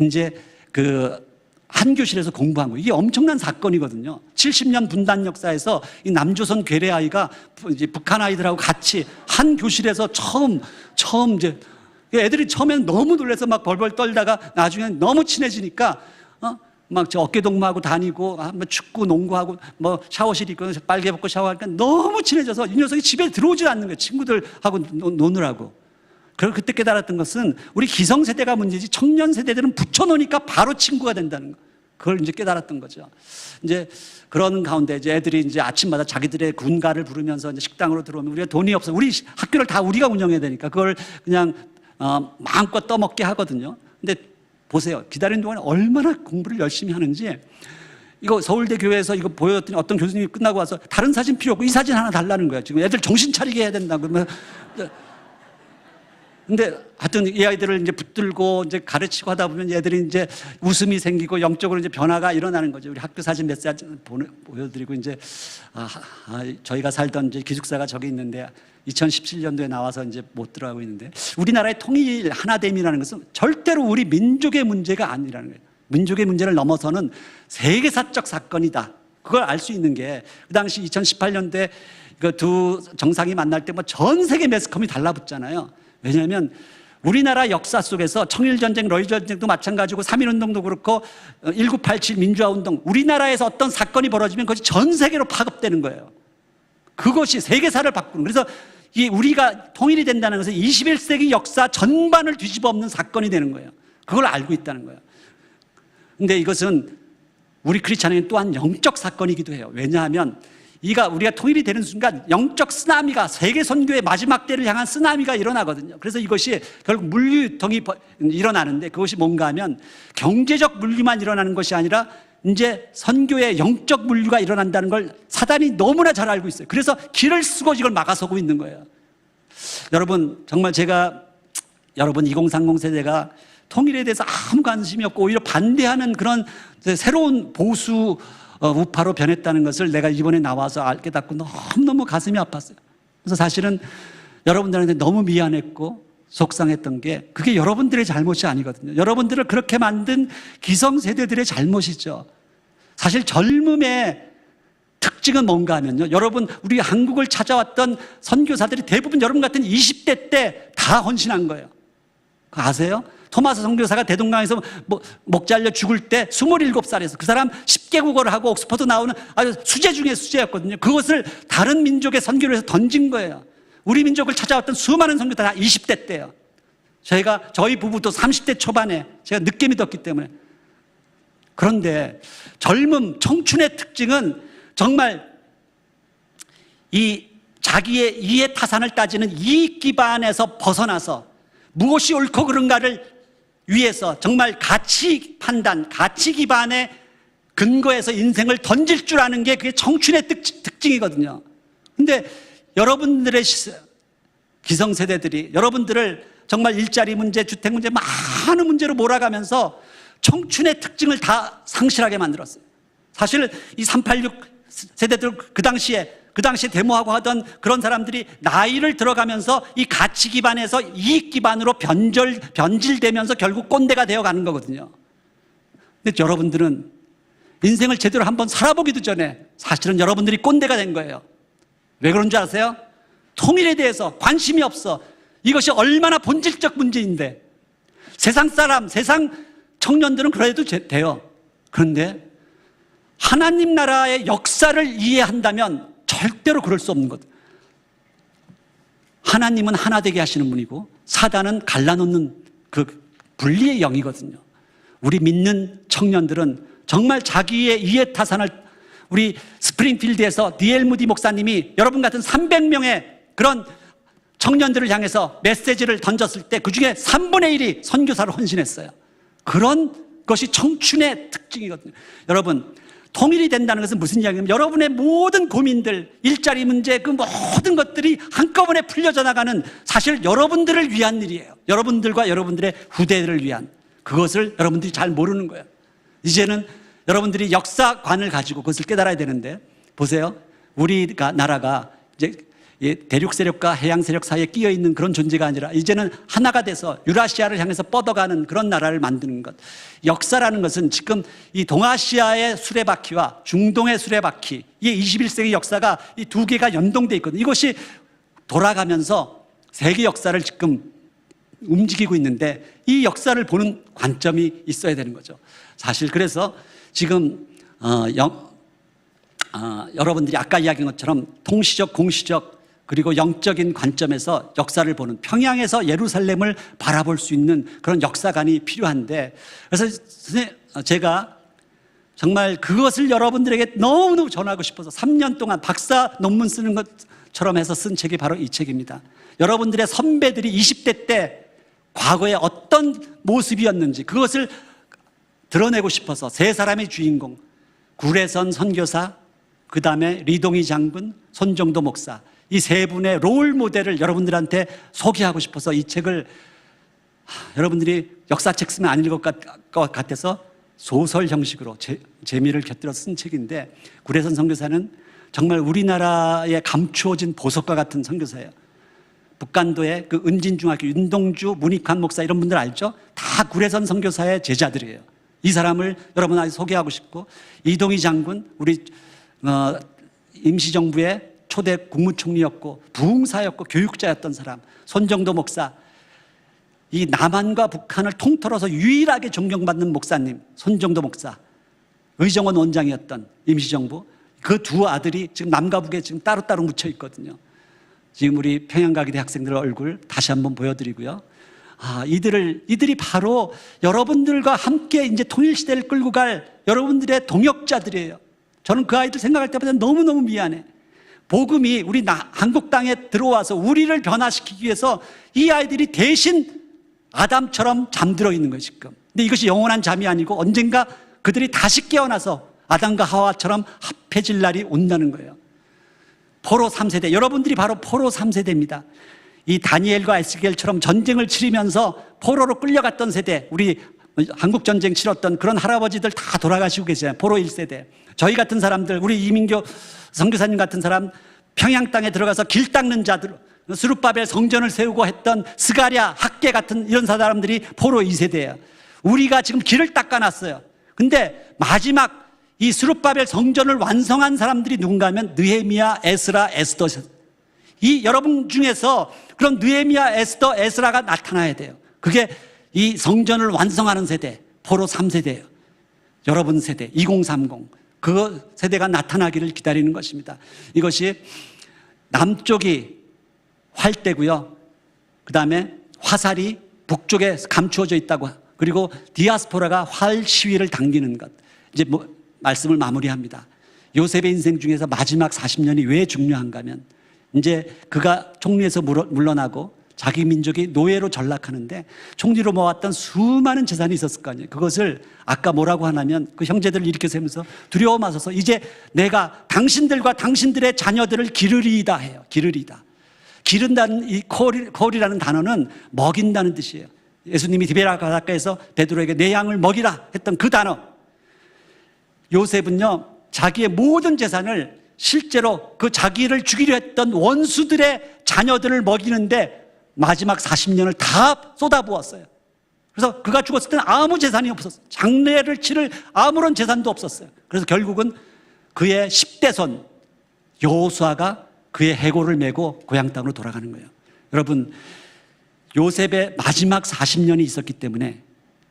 이제 그 한 교실에서 공부한 거예요. 이게 엄청난 사건이거든요. 70년 분단 역사에서 이 남조선 괴뢰 아이가 이제 북한 아이들하고 같이 한 교실에서 처음 이제 애들이 처음에는 너무 놀라서 막 벌벌 떨다가 나중엔 너무 친해지니까 막 저 어깨 동무하고 다니고 뭐 축구 농구하고 뭐 샤워실 있고 빨개 벗고 샤워하니까 너무 친해져서 이 녀석이 집에 들어오질 않는 거예요. 친구들하고 노느라고. 그리고 그때 깨달았던 것은 우리 기성세대가 문제지 청년 세대들은 붙여놓으니까 바로 친구가 된다는 거. 그걸 이제 깨달았던 거죠. 이제 그런 가운데 이제 애들이 이제 아침마다 자기들의 군가를 부르면서 이제 식당으로 들어오면 우리가 돈이 없어. 우리 학교를 다 우리가 운영해야 되니까 그걸 그냥 마음껏 떠먹게 하거든요. 근데 보세요. 기다리는 동안에 얼마나 공부를 열심히 하는지. 이거 서울대 교회에서 이거 보여줬더니 어떤 교수님이 끝나고 와서 다른 사진 필요 없고 이 사진 하나 달라는 거야. 지금 애들 정신 차리게 해야 된다. 그러면 근데 하여튼 이 아이들을 이제 붙들고 이제 가르치고 하다 보면 얘들이 이제 웃음이 생기고 영적으로 이제 변화가 일어나는 거죠. 우리 학교 사진 몇 사진 보여드리고 이제 저희가 살던 이제 기숙사가 저기 있는데 2017년도에 나와서 이제 못 들어가고 있는데 우리나라의 통일 하나됨이라는 것은 절대로 우리 민족의 문제가 아니라는 거예요. 민족의 문제를 넘어서는 세계사적 사건이다. 그걸 알 수 있는 게 그 당시 2018년도에 그 두 정상이 만날 때 뭐 전 세계 매스컴이 달라붙잖아요. 왜냐하면 우리나라 역사 속에서 청일전쟁, 러일전쟁도 마찬가지고 3.1운동도 그렇고 1987 민주화운동 우리나라에서 어떤 사건이 벌어지면 그것이 전 세계로 파급되는 거예요. 그것이 세계사를 바꾸는 그래서 이 우리가 통일이 된다는 것은 21세기 역사 전반을 뒤집어 엎는 사건이 되는 거예요. 그걸 알고 있다는 거예요. 근데 이것은 우리 크리스찬에게는 또한 영적 사건이기도 해요. 왜냐하면 우리가 통일이 되는 순간 영적 쓰나미가 세계 선교의 마지막 때를 향한 쓰나미가 일어나거든요. 그래서 이것이 결국 물류 유통이 일어나는데 그것이 뭔가 하면 경제적 물류만 일어나는 것이 아니라 이제 선교의 영적 물류가 일어난다는 걸 사단이 너무나 잘 알고 있어요. 그래서 길을 쓰고 이걸 막아서고 있는 거예요. 여러분 정말 제가 여러분 2030 세대가 통일에 대해서 아무 관심이 없고 오히려 반대하는 그런 새로운 보수 우파로 변했다는 것을 내가 이번에 나와서 깨닫고 너무너무 가슴이 아팠어요. 그래서 사실은 여러분들한테 너무 미안했고 속상했던 게 그게 여러분들의 잘못이 아니거든요. 여러분들을 그렇게 만든 기성세대들의 잘못이죠. 사실 젊음의 특징은 뭔가 하면요. 여러분 우리 한국을 찾아왔던 선교사들이 대부분 여러분 같은 20대 때 다 헌신한 거예요. 그거 아세요? 토마스 선교사가 대동강에서 목 잘려 죽을 때 27살에서 그 사람 10개국어를 하고 옥스퍼드 나오는 아주 수재 중에 수재였거든요. 그것을 다른 민족의 선교를 해서 던진 거예요. 우리 민족을 찾아왔던 수많은 선교사 다 20대 때예요. 저희 부부도 30대 초반에 제가 늦게 믿었기 때문에. 그런데 젊음, 청춘의 특징은 정말 이 자기의 이해 타산을 따지는 이익 기반에서 벗어나서 무엇이 옳고 그른가를 위해서 정말 가치 판단, 가치 기반의 근거에서 인생을 던질 줄 아는 게 그게 청춘의 특징이거든요. 근데 여러분들의 기성세대들이 여러분들을 정말 일자리 문제, 주택 문제, 많은 문제로 몰아가면서 청춘의 특징을 다 상실하게 만들었어요. 사실 이 386 세대들 그 당시에 데모하고 하던 그런 사람들이 나이를 들어가면서 이 가치 기반에서 이익 기반으로 변질되면서 결국 꼰대가 되어가는 거거든요. 근데 여러분들은 인생을 제대로 한번 살아보기도 전에 사실은 여러분들이 꼰대가 된 거예요. 왜 그런 줄 아세요? 통일에 대해서 관심이 없어. 이것이 얼마나 본질적 문제인데. 세상 사람, 세상 청년들은 그래도 돼요. 그런데 하나님 나라의 역사를 이해한다면 절대로 그럴 수 없는 것. 하나님은 하나 되게 하시는 분이고 사단은 갈라놓는 그 분리의 영이거든요. 우리 믿는 청년들은 정말 자기의 이해타산을, 우리 스프링필드에서 D.L. 무디 목사님이 여러분 같은 300명의 그런 청년들을 향해서 메시지를 던졌을 때 그 중에 3분의 1이 선교사로 헌신했어요. 그런 것이 청춘의 특징이거든요. 여러분, 통일이 된다는 것은 무슨 이야기냐면 여러분의 모든 고민들, 일자리 문제, 그 모든 것들이 한꺼번에 풀려져 나가는, 사실 여러분들을 위한 일이에요. 여러분들과 여러분들의 후대들을 위한. 그것을 여러분들이 잘 모르는 거예요. 이제는 여러분들이 역사관을 가지고 그것을 깨달아야 되는데, 보세요. 우리가 나라가 이제 대륙 세력과 해양 세력 사이에 끼어 있는 그런 존재가 아니라 이제는 하나가 돼서 유라시아를 향해서 뻗어가는 그런 나라를 만드는 것. 역사라는 것은 지금 이 동아시아의 수레바퀴와 중동의 수레바퀴, 이 21세기 역사가 이 두 개가 연동되어 있거든요. 이것이 돌아가면서 세계 역사를 지금 움직이고 있는데 이 역사를 보는 관점이 있어야 되는 거죠. 사실 그래서 지금 여러분들이 아까 이야기한 것처럼 통시적, 공시적, 그리고 영적인 관점에서 역사를 보는, 평양에서 예루살렘을 바라볼 수 있는 그런 역사관이 필요한데, 그래서 제가 정말 그것을 여러분들에게 너무너무 전하고 싶어서 3년 동안 박사 논문 쓰는 것처럼 해서 쓴 책이 바로 이 책입니다. 여러분들의 선배들이 20대 때 과거에 어떤 모습이었는지 그것을 드러내고 싶어서 세 사람의 주인공, 구례선 선교사, 그 다음에 리동희 장군, 손정도 목사, 이 세 분의 롤 모델을 여러분들한테 소개하고 싶어서 이 책을, 여러분들이 역사책 쓰면 안 읽을 것 같아서 소설 형식으로 재미를 곁들여 쓴 책인데, 구례선 선교사는 정말 우리나라에 감추어진 보석과 같은 선교사예요. 북간도의 그 은진중학교 윤동주, 문익환 목사 이런 분들 알죠? 다 구례선 선교사의 제자들이에요. 이 사람을 여러분한테 소개하고 싶고, 이동희 장군, 우리 임시정부의 초대 국무총리였고 부흥사였고 교육자였던 사람, 손정도 목사, 이 남한과 북한을 통틀어서 유일하게 존경받는 목사님 손정도 목사, 의정원 원장이었던 임시정부, 그 두 아들이 지금 남과 북에 지금 따로따로 묻혀 있거든요. 지금 우리 평양가기대 학생들 얼굴 다시 한번 보여드리고요. 이들이 바로 여러분들과 함께 이제 통일시대를 끌고 갈 여러분들의 동역자들이에요. 저는 그 아이들 생각할 때마다 너무너무 미안해. 복음이 우리 한국 땅에 들어와서 우리를 변화시키기 위해서 이 아이들이 대신 아담처럼 잠들어 있는 거예요, 지금. 근데 이것이 영원한 잠이 아니고 언젠가 그들이 다시 깨어나서 아담과 하와처럼 합해질 날이 온다는 거예요. 포로 3세대, 여러분들이 바로 포로 3세대입니다. 이 다니엘과 에스겔처럼 전쟁을 치르면서 포로로 끌려갔던 세대, 우리 한국전쟁 치렀던 그런 할아버지들 다 돌아가시고 계시잖아요. 포로 1세대. 저희 같은 사람들, 우리 이민교 선교사님 같은 사람, 평양 땅에 들어가서 길 닦는 자들, 스룹바벨 성전을 세우고 했던 스가랴, 학계 같은 이런 사람들이 포로 2세대예요. 우리가 지금 길을 닦아놨어요. 근데 마지막 이 스룹바벨 성전을 완성한 사람들이 누군가 하면 느헤미야, 에스라, 에스더. 이 여러분 중에서 그런 느헤미야, 에스더, 에스라가 나타나야 돼요. 그게 이 성전을 완성하는 세대, 포로 3세대예요. 여러분 세대 2030, 그 세대가 나타나기를 기다리는 것입니다. 이것이 남쪽이 활대고요, 그 다음에 화살이 북쪽에 감추어져 있다고, 그리고 디아스포라가 활 시위를 당기는 것. 이제 말씀을 마무리합니다. 요셉의 인생 중에서 마지막 40년이 왜 중요한가 하면, 이제 그가 총리에서 물러나고 자기 민족이 노예로 전락하는데 총리로 모았던 수많은 재산이 있었을 거 아니에요. 그것을 아까 뭐라고 하냐면 그 형제들을 일으켜 세우면서 두려워 마소서, 이제 내가 당신들과 당신들의 자녀들을 기르리이다 해요. 기르리이다. 기른다는 이 콜이라는 단어는 먹인다는 뜻이에요. 예수님이 디베라 바닷가에서 베드로에게 내 양을 먹이라 했던 그 단어. 요셉은요, 자기의 모든 재산을 실제로 그 자기를 죽이려 했던 원수들의 자녀들을 먹이는데 마지막 40년을 다 쏟아부었어요. 그래서 그가 죽었을 때는 아무 재산이 없었어요. 장례를 치를 아무런 재산도 없었어요. 그래서 결국은 그의 10대 손 여호수아가 그의 해골을 메고 고향 땅으로 돌아가는 거예요. 여러분, 요셉의 마지막 40년이 있었기 때문에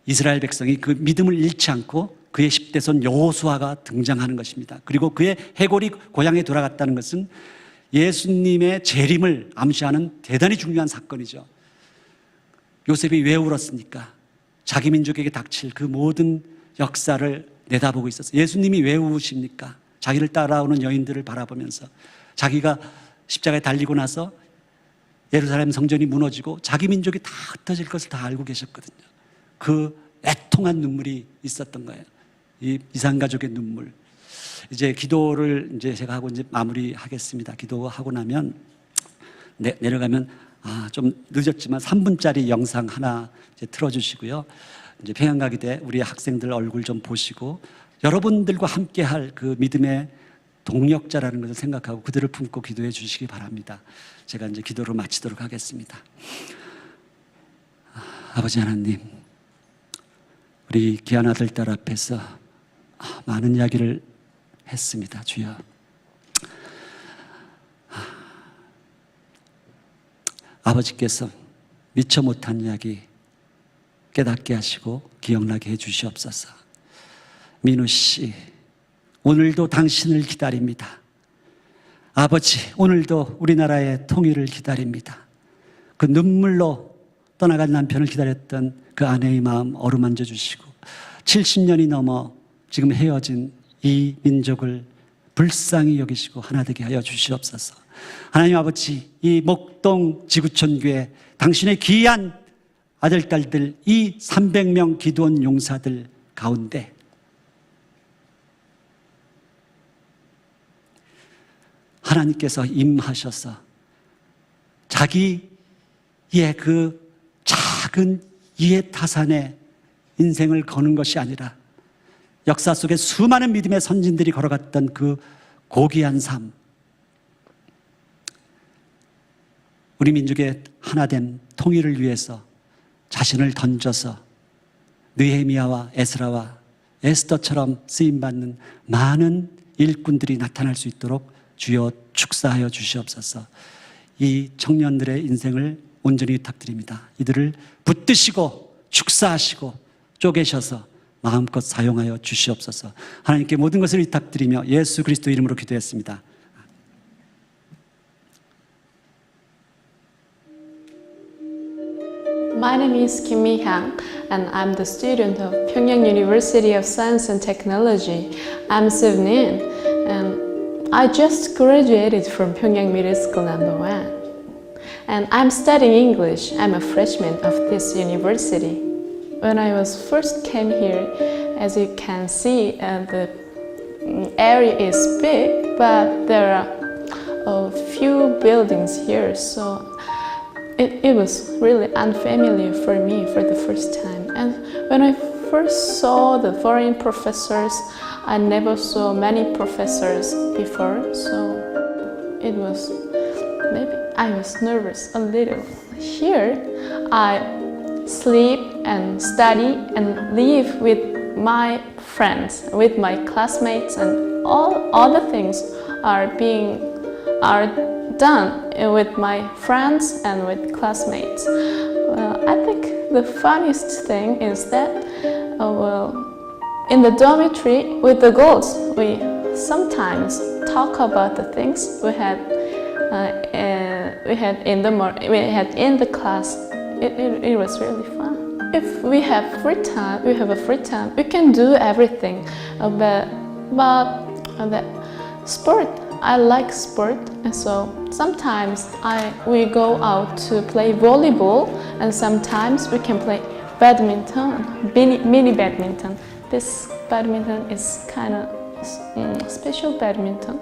이스라엘 백성이 그 믿음을 잃지 않고 그의 10대 손 여호수아가 등장하는 것입니다. 그리고 그의 해골이 고향에 돌아갔다는 것은 예수님의 재림을 암시하는 대단히 중요한 사건이죠. 요셉이 왜 울었습니까? 자기 민족에게 닥칠 그 모든 역사를 내다보고 있었어요. 예수님이 왜 우십니까? 자기를 따라오는 여인들을 바라보면서 자기가 십자가에 달리고 나서 예루살렘 성전이 무너지고 자기 민족이 다 흩어질 것을 다 알고 계셨거든요. 그 애통한 눈물이 있었던 거예요. 이 이산가족의 눈물. 이제 기도를 이제 제가 하고 이제 마무리하겠습니다. 기도하고 나면 내려가면 좀 늦었지만 3분짜리 영상 하나 이제 틀어주시고요. 이제 평양가기대 우리 학생들 얼굴 좀 보시고 여러분들과 함께할 그 믿음의 동력자라는 것을 생각하고 그들을 품고 기도해 주시기 바랍니다. 제가 이제 기도로 마치도록 하겠습니다. 아버지 하나님, 우리 귀한 아들 딸 앞에서 많은 이야기를 했습니다. 주여, 아버지께서 미처 못한 이야기 깨닫게 하시고 기억나게 해 주시옵소서. 민우 씨, 오늘도 당신을 기다립니다. 아버지, 오늘도 우리나라의 통일을 기다립니다. 그 눈물로 떠나간 남편을 기다렸던 그 아내의 마음 어루만져 주시고 70년이 넘어 지금 헤어진 이 민족을 불쌍히 여기시고 하나 되게 하여 주시옵소서. 하나님 아버지, 이 목동 지구촌 교회 당신의 귀한 아들 딸들 이 300명 기도원 용사들 가운데 하나님께서 임하셔서 자기의 그 작은 이해타산의 인생을 거는 것이 아니라 역사 속에 수많은 믿음의 선진들이 걸어갔던 그 고귀한 삶, 우리 민족의 하나된 통일을 위해서 자신을 던져서 느헤미야와 에스라와 에스더처럼 쓰임받는 많은 일꾼들이 나타날 수 있도록 주여 축사하여 주시옵소서. 이 청년들의 인생을 온전히 부탁드립니다. 이들을 붙드시고 축사하시고 쪼개셔서 마음껏 사용하여 주시옵소서. 하나님께 모든 것을 부탁드리며 예수 그리스도 이름으로 기도했습니다. My name is Kim Mi-hyang and I'm the student of Pyongyang University of Science and Technology. I'm 17 and I just graduated from Pyongyang Middle School No. 1. And I'm studying English. I'm a freshman of this university. When I first came here, as you can see, the area is big, but there are a few buildings here, so it was really unfamiliar for me for the first time. And when I first saw the foreign professors, I never saw many professors before, so it was maybe I was nervous a little. Here, I sleep and study and live with my friends, with my classmates, and all other things are done with my friends and with classmates. I think the funniest thing is that, in the dormitory with the girls, we sometimes talk about the things we had in the class. It was really fun. If we have free time, we can do everything. But the sport, I like sport, and so sometimes we go out to play volleyball, and sometimes we can play badminton, mini badminton. This badminton is kind of special badminton.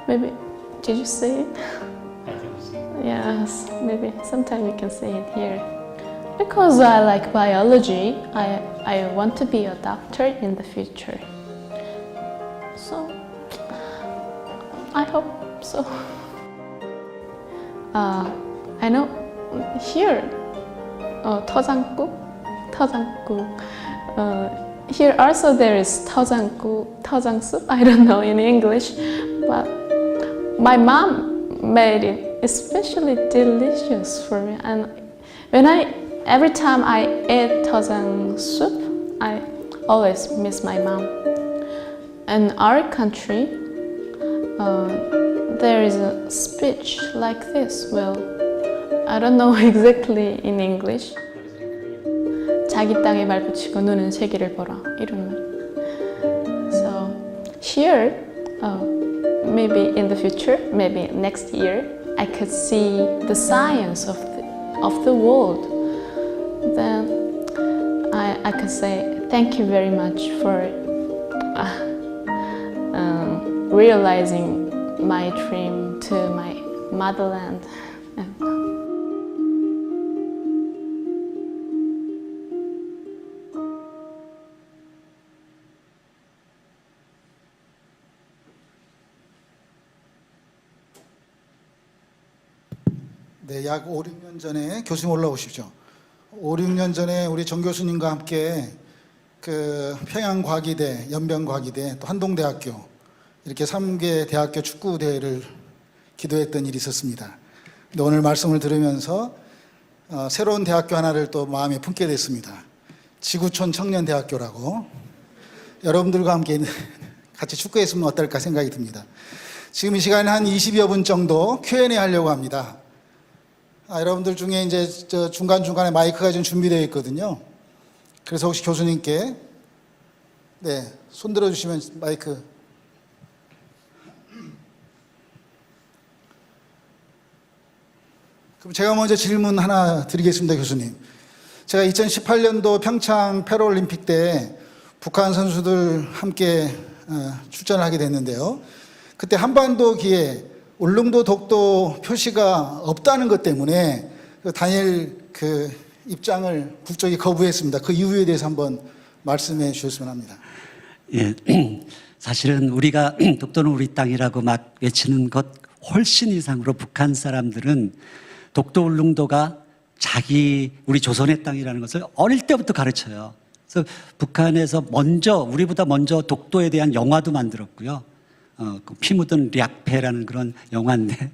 Maybe, did you see it? Yes, maybe sometime you can say it here. Because I like biology, I want to be a doctor in the future. So, I hope so. I know here, 터장국. Here also there is 터장 soup. I don't know in English, but my mom made it especially delicious for me. And every time I eat 터장 soup, I always miss my mom. In our country, there is a speech like this. Well, I don't know exactly in English. 자기 땅에 발 붙이고 눈은 세계를 보라 이런 말. So here, maybe in the future, maybe next year, I could see the science of the world. Then I could say thank you very much for realizing my dream to my motherland. 네, 약 5, 6년 전에 교수님 올라오십시오. 5, 6년 전에 우리 정 교수님과 함께 그 평양과기대, 연변과기대, 또 한동대학교 이렇게 3개 대학교 축구 대회를 기도했던 일이 있었습니다. 근데 오늘 말씀을 들으면서 새로운 대학교 하나를 또 마음에 품게 됐습니다. 지구촌 청년대학교라고. 여러분들과 함께 같이 축구했으면 어떨까 생각이 듭니다. 지금 이 시간에 한 20여 분 정도 Q&A 하려고 합니다. 여러분들 중에 이제 중간중간에 마이크가 좀 준비되어 있거든요. 그래서 혹시 교수님께 손 들어주시면 마이크. 그럼 제가 먼저 질문 하나 드리겠습니다, 교수님. 제가 2018년도 평창 패럴림픽 때 북한 선수들 함께 출전을 하게 됐는데요. 그때 한반도기에 울릉도 독도 표시가 없다는 것 때문에 단일 입장을 북쪽이 거부했습니다. 그 이유에 대해서 한번 말씀해 주셨으면 합니다. 예, 사실은 우리가 독도는 우리 땅이라고 막 외치는 것 훨씬 이상으로 북한 사람들은 독도 울릉도가 우리 조선의 땅이라는 것을 어릴 때부터 가르쳐요. 그래서 북한에서 우리보다 먼저 독도에 대한 영화도 만들었고요. 피 묻은 략패라는 그런 영화인데,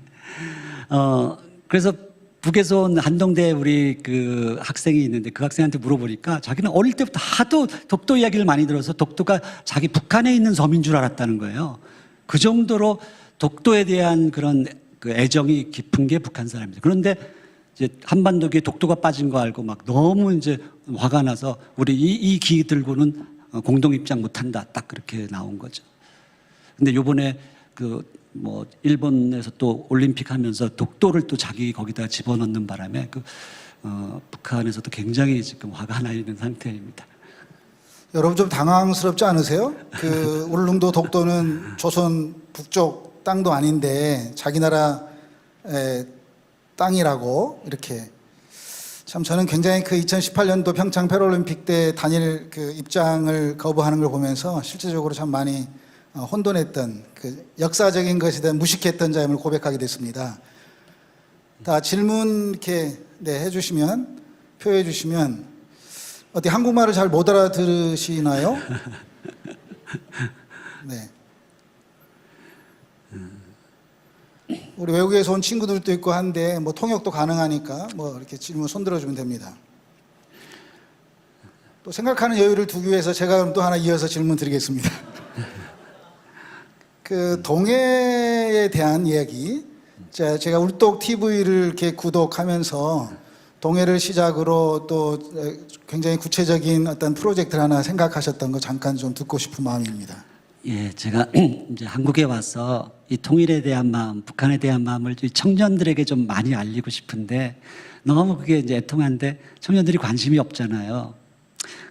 그래서 북에서 온 한동대 우리 그 학생이 있는데 그 학생한테 물어보니까 자기는 어릴 때부터 하도 독도 이야기를 많이 들어서 독도가 자기 북한에 있는 섬인 줄 알았다는 거예요. 그 정도로 독도에 대한 그런 그 애정이 깊은 게 북한 사람입니다. 그런데 이제 한반도에 독도가 빠진 거 알고 막 너무 이제 화가 나서 우리 이 기 들고는 공동 입장 못 한다. 딱 그렇게 나온 거죠. 근데 요번에 일본에서 또 올림픽 하면서 독도를 또 자기 거기다 집어넣는 바람에 북한에서도 굉장히 지금 화가 나 있는 상태입니다. 여러분 좀 당황스럽지 않으세요? 울릉도 독도는 조선 북쪽 땅도 아닌데 자기 나라의 땅이라고 이렇게. 참 저는 굉장히 2018년도 평창 패럴림픽 때 단일 입장을 거부하는 걸 보면서 실제적으로 참 많이 혼돈했던 역사적인 것에 대한 무식했던 점을 고백하게 됐습니다. 다 질문 이렇게 해주시면, 표해 주시면, 어떻게 한국말을 잘 못 알아들으시나요? 네. 우리 외국에서 온 친구들도 있고 한데 통역도 가능하니까 이렇게 질문 손 들어주면 됩니다. 또 생각하는 여유를 두기 위해서 제가 그럼 또 하나 이어서 질문 드리겠습니다. 동해에 대한 이야기. 제가 울독 TV를 이렇게 구독하면서 동해를 시작으로 또 굉장히 구체적인 어떤 프로젝트를 하나 생각하셨던 거 잠깐 좀 듣고 싶은 마음입니다. 예, 제가 이제 한국에 와서 이 통일에 대한 마음, 북한에 대한 마음을 청년들에게 좀 많이 알리고 싶은데 너무 그게 이제 애통한데 청년들이 관심이 없잖아요.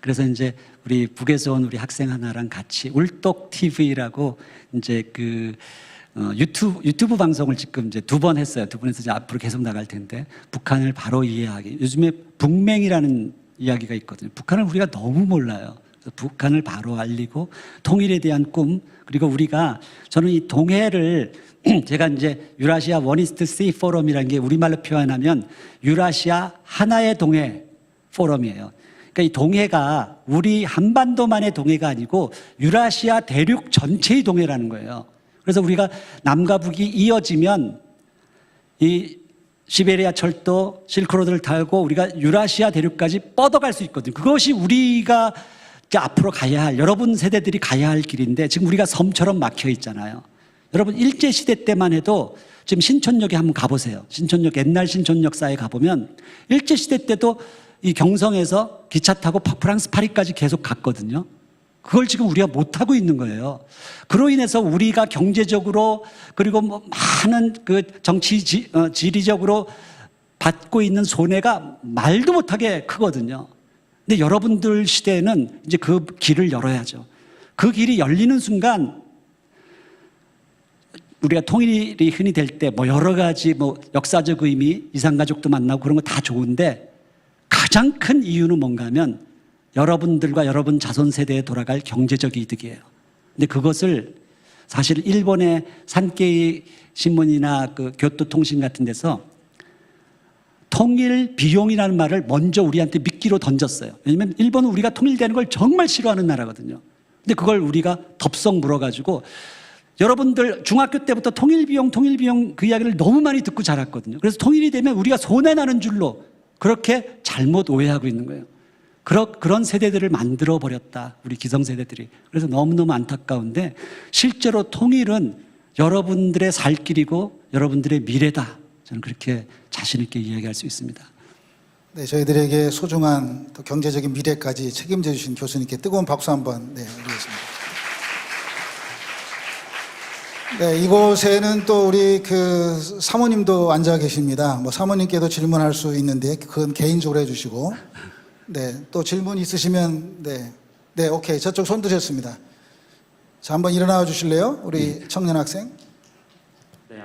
그래서 이제 우리 북에서 온 우리 학생 하나랑 같이 울독 TV라고 이제 유튜브 방송을 지금 이제 2번 했어요. 2번 해서 이제 앞으로 계속 나갈 텐데 북한을 바로 이해하기. 요즘에 북맹이라는 이야기가 있거든요. 북한을 우리가 너무 몰라요. 그래서 북한을 바로 알리고 통일에 대한 꿈, 그리고 우리가 저는 이 동해를 제가 이제 유라시아 원이스트 시 포럼이라는 게 우리말로 표현하면 유라시아 하나의 동해 포럼이에요. 그러니까 이 동해가 우리 한반도만의 동해가 아니고 유라시아 대륙 전체의 동해라는 거예요. 그래서 우리가 남과 북이 이어지면 이 시베리아 철도 실크로드를 타고 우리가 유라시아 대륙까지 뻗어갈 수 있거든요. 그것이 우리가 이제 앞으로 가야 할, 여러분 세대들이 가야 할 길인데 지금 우리가 섬처럼 막혀 있잖아요. 여러분 일제시대 때만 해도 지금 신촌역에 한번 가보세요. 신촌역, 옛날 신촌역사에 가보면 일제시대 때도 이 경성에서 기차 타고 프랑스 파리까지 계속 갔거든요. 그걸 지금 우리가 못하고 있는 거예요. 그로 인해서 우리가 경제적으로 그리고 뭐 많은 그 지리적으로 받고 있는 손해가 말도 못하게 크거든요. 근데 여러분들 시대에는 이제 그 길을 열어야죠. 그 길이 열리는 순간 우리가 통일이 흔히 될 때 뭐 여러 가지 뭐 역사적 의미, 이산가족도 만나고 그런 거 다 좋은데 가장 큰 이유는 뭔가 하면 여러분들과 여러분 자손 세대에 돌아갈 경제적 이득이에요. 근데 그것을 사실 일본의 산케이 신문이나 그 교토통신 같은 데서 통일 비용이라는 말을 먼저 우리한테 미끼로 던졌어요. 왜냐하면 일본은 우리가 통일되는 걸 정말 싫어하는 나라거든요. 근데 그걸 우리가 덥석 물어가지고 여러분들 중학교 때부터 통일 비용 그 이야기를 너무 많이 듣고 자랐거든요. 그래서 통일이 되면 우리가 손해나는 줄로 그렇게 잘못 오해하고 있는 거예요. 그런 세대들을 만들어 버렸다, 우리 기성세대들이. 그래서 너무너무 안타까운데 실제로 통일은 여러분들의 살 길이고 여러분들의 미래다. 저는 그렇게 자신 있게 이야기할 수 있습니다. 네, 저희들에게 소중한 또 경제적인 미래까지 책임져 주신 교수님께 뜨거운 박수 한번 올리겠습니다. 네, 이곳에는 또 우리 그 사모님도 앉아 계십니다. 뭐 사모님께도 질문할 수 있는데 그건 개인적으로 해주시고, 네, 또 질문 있으시면 네, 오케이, 저쪽 손 드셨습니다. 자, 한번 일어나 주실래요, 우리 청년 학생? 네,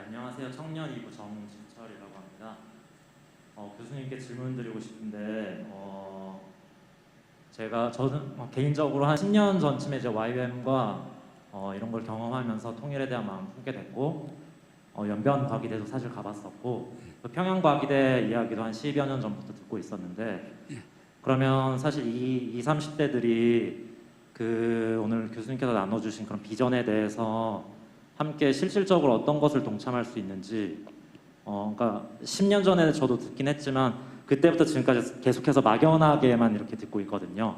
안녕하세요. 청년 2부 정진철이라고 합니다. 교수님께 질문 드리고 싶은데, 저는 개인적으로 한 10년 전쯤에 이제 YWAM과 이런 걸 경험하면서 통일에 대한 마음을 품게 됐고, 연변과기대도 사실 가봤었고, 또 평양과기대 이야기도 한 10여 년 전부터 듣고 있었는데, 그러면 사실 이 20, 30대들이 그 오늘 교수님께서 나눠주신 그런 비전에 대해서 함께 실질적으로 어떤 것을 동참할 수 있는지, 그러니까 10년 전에 저도 듣긴 했지만 그때부터 지금까지 계속해서 막연하게만 이렇게 듣고 있거든요.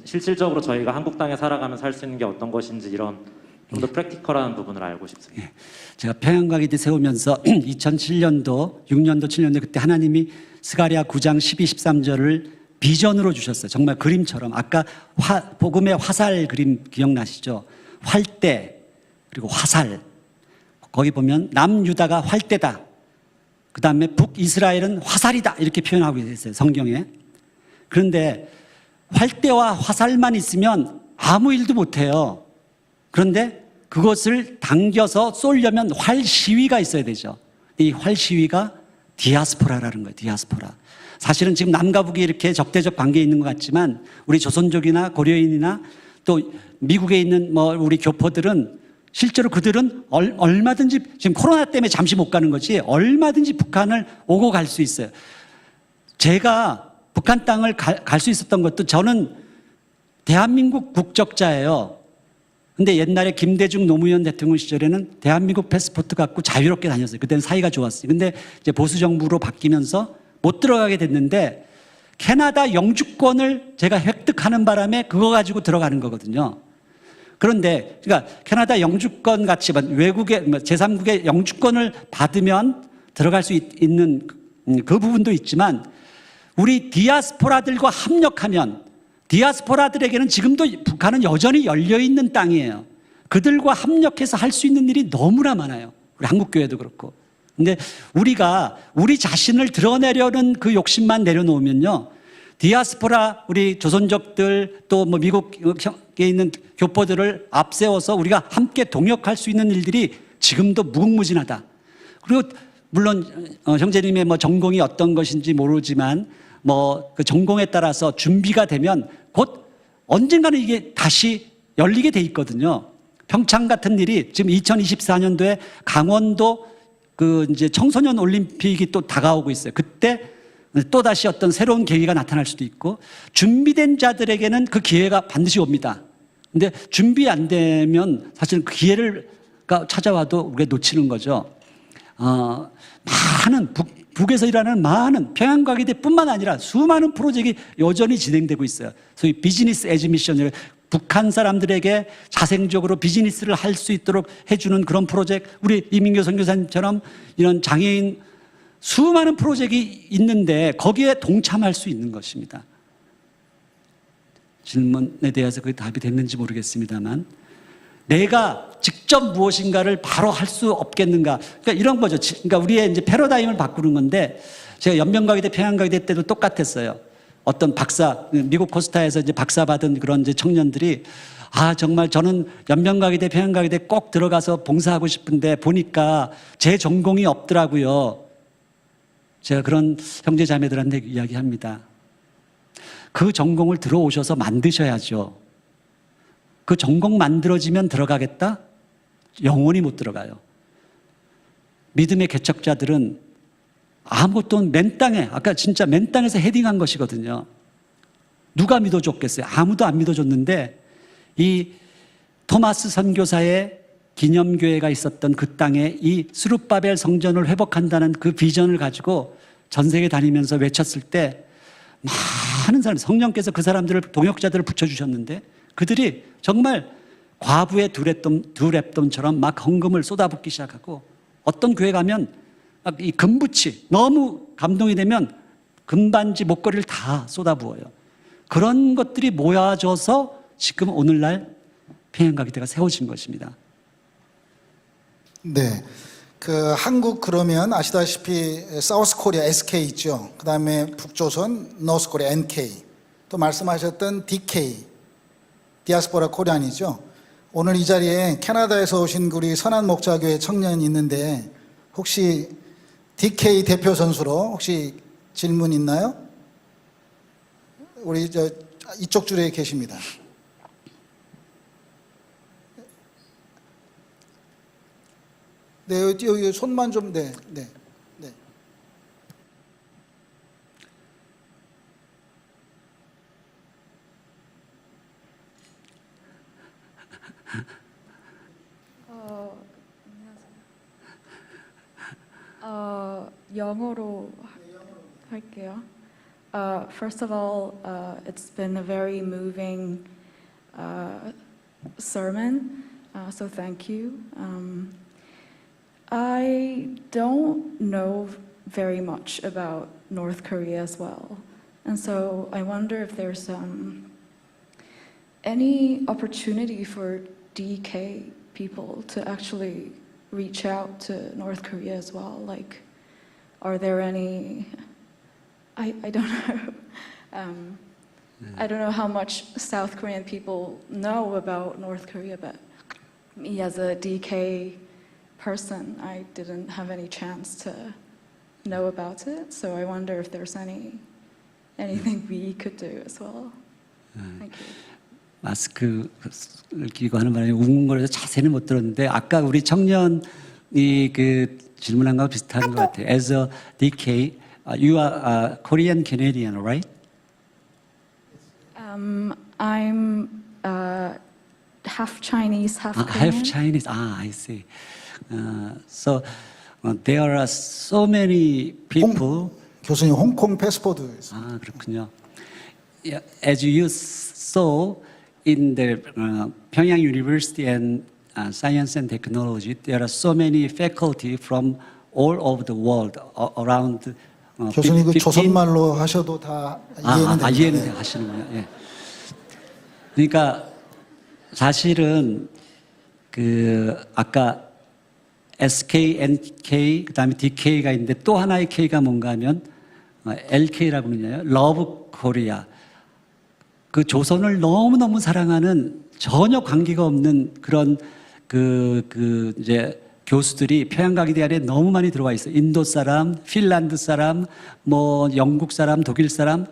실질적으로 저희가 한국 땅에 살아가면서 할 수 있는 게 어떤 것인지 이런 좀 더 프랙티컬한 부분을 알고 싶습니다. 제가 평양과기대 세우면서 2007년도, 6년도, 7년도 그때 하나님이 스가랴 9장 12, 13절을 비전으로 주셨어요. 정말 그림처럼. 아까 복음의 화살 그림 기억나시죠? 활대 그리고 화살. 거기 보면 남유다가 활대다, 그 다음에 북이스라엘은 화살이다 이렇게 표현하고 있어요, 성경에. 그런데 활대와 화살만 있으면 아무 일도 못해요. 그런데 그것을 당겨서 쏠려면 활시위가 있어야 되죠. 이 활시위가 디아스포라라는 거예요. 디아스포라. 사실은 지금 남과 북이 이렇게 적대적 관계에 있는 것 같지만 우리 조선족이나 고려인이나 또 미국에 있는 뭐 우리 교포들은 실제로 그들은 얼마든지, 지금 코로나 때문에 잠시 못 가는 거지 얼마든지 북한을 오고 갈 수 있어요. 제가 북한 땅을 갈 수 있었던 것도, 저는 대한민국 국적자예요. 근데 옛날에 김대중 노무현 대통령 시절에는 대한민국 패스포트 갖고 자유롭게 다녔어요. 그때는 사이가 좋았어요. 근데 이제 보수 정부로 바뀌면서 못 들어가게 됐는데 캐나다 영주권을 제가 획득하는 바람에 그거 가지고 들어가는 거거든요. 그런데 그러니까 캐나다 영주권 같이 외국의 제3국의 영주권을 받으면 들어갈 수 있는 그 부분도 있지만 우리 디아스포라들과 합력하면, 디아스포라들에게는 지금도 북한은 여전히 열려있는 땅이에요. 그들과 합력해서 할 수 있는 일이 너무나 많아요. 우리 한국교회도 그렇고. 근데 우리가 우리 자신을 드러내려는 그 욕심만 내려놓으면요, 디아스포라 우리 조선족들 또 뭐 미국에 있는 교포들을 앞세워서 우리가 함께 동역할 수 있는 일들이 지금도 무궁무진하다. 그리고 물론 형제님의 뭐 전공이 어떤 것인지 모르지만 뭐 그 전공에 따라서 준비가 되면 곧 언젠가는 이게 다시 열리게 돼 있거든요. 평창 같은 일이 지금 2024년도에 강원도 그 이제 청소년 올림픽이 또 다가오고 있어요. 그때 또 다시 어떤 새로운 계기가 나타날 수도 있고 준비된 자들에게는 그 기회가 반드시 옵니다. 근데 준비 안 되면 사실 그 기회를 찾아와도 우리가 놓치는 거죠. 많은 북에서 일하는 많은 평양과기대뿐만 아니라 수많은 프로젝트가 여전히 진행되고 있어요. 소위 비즈니스 에즈 미션을 북한 사람들에게 자생적으로 비즈니스를 할 수 있도록 해주는 그런 프로젝트, 우리 이민교 선교사님처럼 이런 장애인 수많은 프로젝트가 있는데 거기에 동참할 수 있는 것입니다. 질문에 대해서 그게 답이 됐는지 모르겠습니다만 내가 직접 무엇인가를 바로 할 수 없겠는가? 그러니까 이런 거죠. 그러니까 우리의 이제 패러다임을 바꾸는 건데 제가 연변과기대, 평양과기대 때도 똑같았어요. 어떤 박사, 미국 코스타에서 이제 박사 받은 그런 이제 청년들이 정말 저는 연변과기대, 평양과기대 꼭 들어가서 봉사하고 싶은데 보니까 제 전공이 없더라고요. 제가 그런 형제 자매들한테 이야기합니다. 그 전공을 들어오셔서 만드셔야죠. 그 전공 만들어지면 들어가겠다? 영원히 못 들어가요. 믿음의 개척자들은 아무것도 맨 땅에, 아까 진짜 맨 땅에서 헤딩한 것이거든요. 누가 믿어줬겠어요? 아무도 안 믿어줬는데 이 토마스 선교사의 기념교회가 있었던 그 땅에 이 스룹바벨 성전을 회복한다는 그 비전을 가지고 전 세계 다니면서 외쳤을 때 많은 사람, 성령께서 그 사람들을, 동역자들을 붙여주셨는데 그들이 정말 과부의 두 랩돈처럼 막 헌금을 쏟아붓기 시작하고 어떤 교회 가면 막 이 금붙이 너무 감동이 되면 금반지 목걸이를 다 쏟아부어요. 그런 것들이 모여져서 지금 오늘날 평양과기대가 세워진 것입니다. 네. 그 한국 그러면 아시다시피 사우스 코리아 SK 있죠. 그 다음에 북조선 노스 코리아 NK. 또 말씀하셨던 DK, 디아스포라 코리안이죠. 오늘 이 자리에 캐나다에서 오신 우리 선한 목자교회 청년이 있는데 혹시 DK 대표 선수로 혹시 질문 있나요? 우리 이쪽 줄에 계십니다. 네, 여기 손만 좀, 네. 영어로 할게요. First of all, it's been a very moving sermon, so thank you. I don't know very much about North Korea as well, and so I wonder if there's any opportunity for DK people to actually reach out to North Korea as well. Like, are there any? I don't know. I don't know how much South Korean people know about North Korea, but me as a DK person, I didn't have any chance to know about it. So I wonder if there's anything we could do as well. Thank you. 마스크를 끼고 하는 바람에 웅웅거려서 자세는 못 들었는데 아까 우리 청년이 그 질문한 거와 비슷한 것 같아요. As a DK, you are a Korean Canadian, right? I'm half Chinese, half Korean. Half Chinese. I see. So there are so many people. 교수님 홍콩 패스포드. 그렇군요. As you saw in the Pyongyang University and Science and Technology, there are so many faculty from all over the world around. 교수님 그 조선말로 하셔도 다 이해는 됩니다. 이해는 하시는군요. 예. 그러니까 사실은 그 아까 SK, NK, 그다음에 DK가 있는데 또 하나의 K가 뭔가 하면 LK라고 그러나요? 러브 코리아. 그 조선을 너무너무 사랑하는 전혀 관계가 없는 그런 이제 교수들이 평양과기대안에 너무 많이 들어와 있어요. 인도 사람, 핀란드 사람, 뭐 영국 사람, 독일 사람.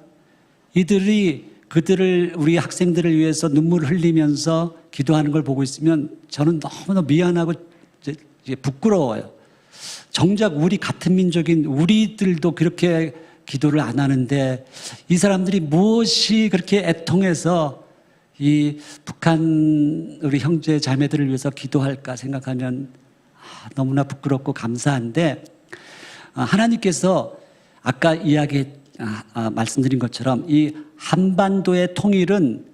이들이 그들을 우리 학생들을 위해서 눈물을 흘리면서 기도하는 걸 보고 있으면 저는 너무나 미안하고 이제 부끄러워요. 정작 우리 같은 민족인 우리들도 그렇게 기도를 안 하는데 이 사람들이 무엇이 그렇게 애통해서 이 북한 우리 형제 자매들을 위해서 기도할까 생각하면 너무나 부끄럽고 감사한데, 하나님께서 아까 말씀드린 것처럼 이 한반도의 통일은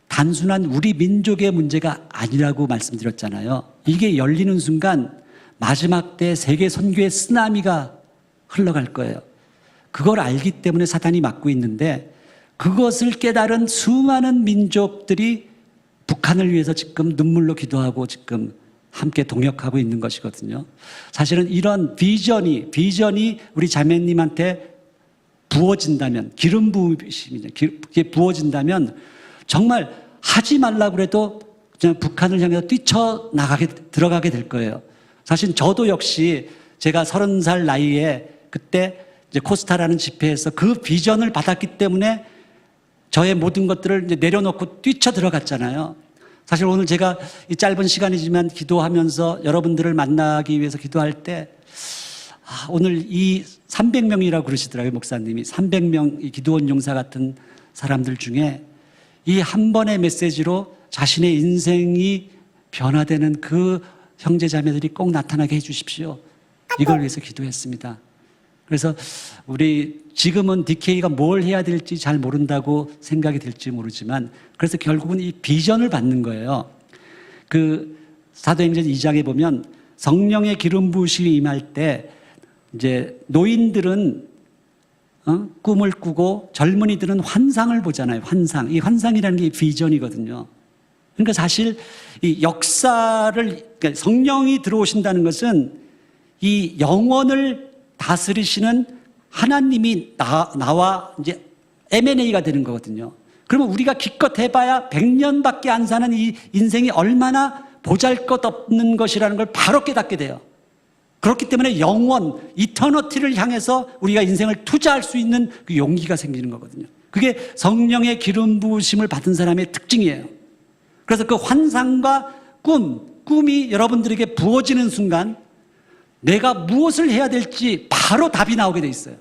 단순한 우리 민족의 문제가 아니라고 말씀드렸잖아요. 이게 열리는 순간 마지막 때 세계 선교의 쓰나미가 흘러갈 거예요. 그걸 알기 때문에 사탄이 막고 있는데, 그것을 깨달은 수많은 민족들이 북한을 위해서 지금 눈물로 기도하고 지금 함께 동역하고 있는 것이거든요. 사실은 이런 비전이 우리 자매님한테 부어진다면, 기름 부으심이죠. 이게 부어진다면 정말 하지 말라고 해도 그냥 북한을 향해서 들어가게 될 거예요. 사실 저도 역시 제가 30살 나이에 그때 이제 코스타라는 집회에서 그 비전을 받았기 때문에 저의 모든 것들을 이제 내려놓고 뛰쳐 들어갔잖아요. 사실 오늘 제가 이 짧은 시간이지만 기도하면서 여러분들을 만나기 위해서 기도할 때, 오늘 이 300명이라고 그러시더라고요, 목사님이. 300명 이 기도원 용사 같은 사람들 중에 이 한 번의 메시지로 자신의 인생이 변화되는 그 형제 자매들이 꼭 나타나게 해 주십시오. 이걸 위해서 기도했습니다. 그래서 우리 지금은 DK가 뭘 해야 될지 잘 모른다고 생각이 될지 모르지만, 그래서 결국은 이 비전을 받는 거예요. 그 사도행전 2장에 보면 성령의 기름 부으심이 임할 때 이제 노인들은 꿈을 꾸고 젊은이들은 환상을 보잖아요. 환상. 이 환상이라는 게 비전이거든요. 그러니까 사실 이 역사를, 그러니까 성령이 들어오신다는 것은 이 영혼을 다스리시는 하나님이 나와 이제 M&A가 되는 거거든요. 그러면 우리가 기껏 해봐야 100년밖에 안 사는 이 인생이 얼마나 보잘것없는 것이라는 걸 바로 깨닫게 돼요. 그렇기 때문에 영원, 이터너티를 향해서 우리가 인생을 투자할 수 있는 그 용기가 생기는 거거든요. 그게 성령의 기름 부으심을 받은 사람의 특징이에요. 그래서 그 환상과 꿈이 여러분들에게 부어지는 순간 내가 무엇을 해야 될지 바로 답이 나오게 돼 있어요.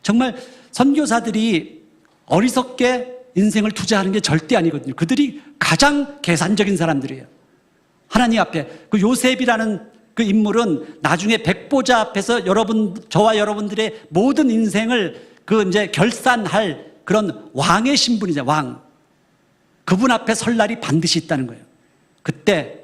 정말 선교사들이 어리석게 인생을 투자하는 게 절대 아니거든요. 그들이 가장 계산적인 사람들이에요. 하나님 앞에 그 요셉이라는 그 인물은 나중에 백보자 앞에서 저와 여러분들의 모든 인생을 이제 결산할 그런 왕의 신분이죠. 왕. 그분 앞에 설 날이 반드시 있다는 거예요. 그때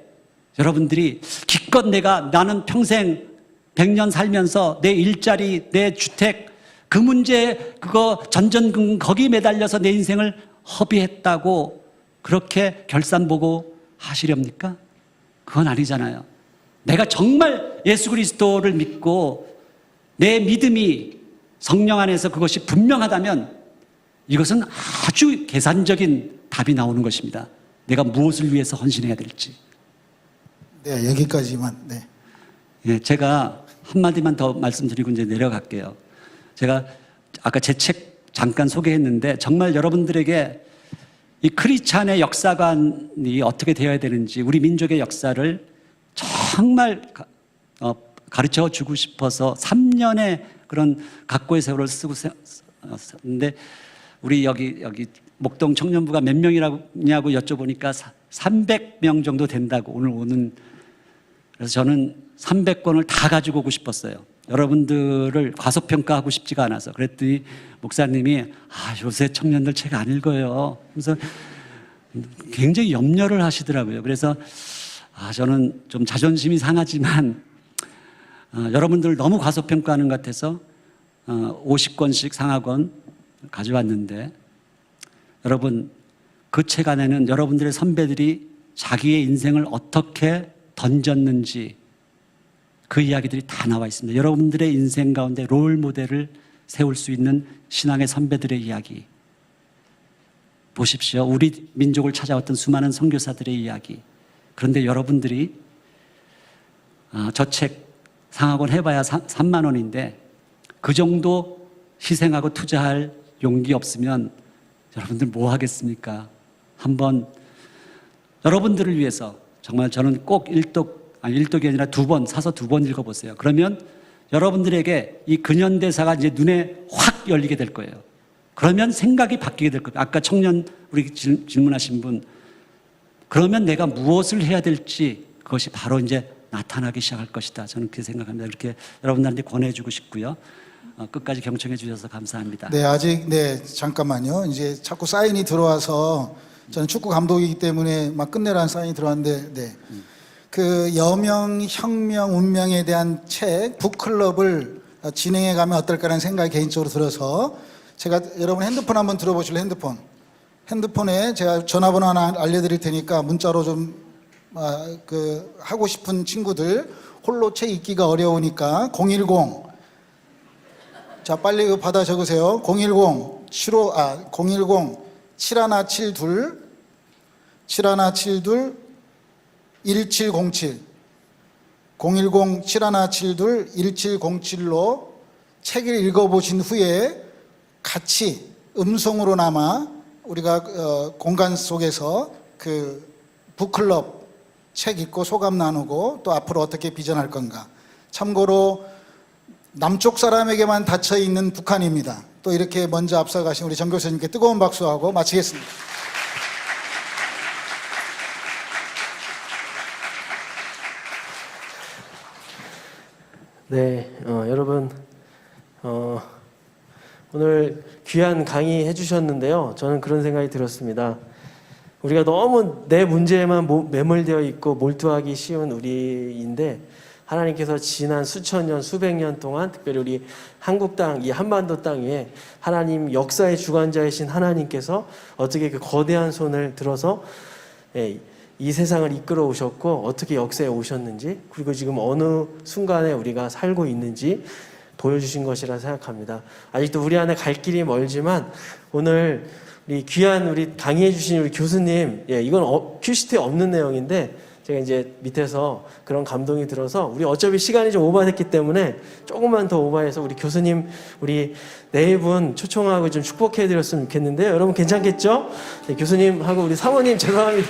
여러분들이 기껏 나는 평생 100년 살면서 내 일자리, 내 주택, 그 문제, 그거 전전긍긍 거기 매달려서 내 인생을 허비했다고 그렇게 결산 보고 하시렵니까? 그건 아니잖아요. 내가 정말 예수 그리스도를 믿고 내 믿음이 성령 안에서 그것이 분명하다면 이것은 아주 계산적인 답이 나오는 것입니다. 내가 무엇을 위해서 헌신해야 될지. 네, 여기까지만. 네. 예, 제가 한마디만 더 말씀드리고 이제 내려갈게요. 제가 아까 제 책 잠깐 소개했는데 정말 여러분들에게 이 크리스찬의 역사관이 어떻게 되어야 되는지, 우리 민족의 역사를 정말 가르쳐 주고 싶어서 3년의 그런 각고의 세월을 쓰고 썼는데, 우리 여기 목동 청년부가 몇 명이냐고 여쭤보니까 300명 정도 된다고 오늘 오는. 그래서 저는 300권을 다 가지고 오고 싶었어요. 여러분들을 과소평가하고 싶지가 않아서. 그랬더니 목사님이 요새 청년들 책 안 읽어요. 그래서 굉장히 염려를 하시더라고요. 그래서 저는 좀 자존심이 상하지만 여러분들을 너무 과소평가하는 것 같아서 50권씩 상하권 가져왔는데, 여러분 그 책 안에는 여러분들의 선배들이 자기의 인생을 어떻게 던졌는지 그 이야기들이 다 나와 있습니다. 여러분들의 인생 가운데 롤 모델을 세울 수 있는 신앙의 선배들의 이야기 보십시오. 우리 민족을 찾아왔던 수많은 선교사들의 이야기. 그런데 여러분들이 저 책 상학원 해봐야 3만 원인데 그 정도 희생하고 투자할 용기 없으면 여러분들 뭐 하겠습니까? 한번 여러분들을 위해서 정말 저는 꼭 일독이 아니라 2번 사서 2번 읽어보세요. 그러면 여러분들에게 이 근현대사가 이제 눈에 확 열리게 될 거예요. 그러면 생각이 바뀌게 될 거예요. 아까 청년 우리 질문하신 분, 그러면 내가 무엇을 해야 될지 그것이 바로 이제 나타나기 시작할 것이다. 저는 그렇게 생각합니다. 이렇게 여러분들한테 권해주고 싶고요. 끝까지 경청해 주셔서 감사합니다. 네, 아직 잠깐만요. 이제 자꾸 사인이 들어와서 저는 축구 감독이기 때문에 막 끝내라는 사인이 들어왔는데 그 여명, 혁명, 운명에 대한 책 북클럽을 진행해 가면 어떨까라는 생각이 개인적으로 들어서 제가 여러분 핸드폰 한번 들어보실래요? 핸드폰에 제가 전화번호 하나 알려드릴 테니까 문자로 좀 하고 싶은 친구들 홀로 책 읽기가 어려우니까 010 자 빨리 이거 받아 적으세요. 010 7172 1707 010 7172 1707로 책을 읽어보신 후에 같이 음성으로나마 우리가 공간 속에서 그 북클럽 책 읽고 소감 나누고 또 앞으로 어떻게 비전할 건가. 참고로 남쪽 사람에게만 닫혀 있는 북한입니다. 또 이렇게 먼저 앞서가신 우리 정 교수님께 뜨거운 박수하고 마치겠습니다. 네, 여러분 오늘 귀한 강의 해주셨는데요. 저는 그런 생각이 들었습니다. 우리가 너무 내 문제에만 매몰되어 있고 몰두하기 쉬운 우리인데 하나님께서 지난 수천 년, 수백 년 동안 특별히 우리 한국 땅, 이 한반도 땅 위에 하나님 역사의 주관자이신 하나님께서 어떻게 그 거대한 손을 들어서 이 세상을 이끌어 오셨고 어떻게 역사에 오셨는지 그리고 지금 어느 순간에 우리가 살고 있는지 보여주신 것이라 생각합니다. 아직도 우리 안에 갈 길이 멀지만 오늘 우리 귀한 우리 강의해 주신 우리 교수님, 이건 큐시트에 없는 내용인데 제가 이제 밑에서 그런 감동이 들어서 우리 어차피 시간이 좀 오버됐기 때문에 조금만 더 오버해서 우리 교수님 우리 네 분 초청하고 좀 축복해 드렸으면 좋겠는데요. 여러분 괜찮겠죠? 네, 교수님하고 우리 사모님 죄송합니다.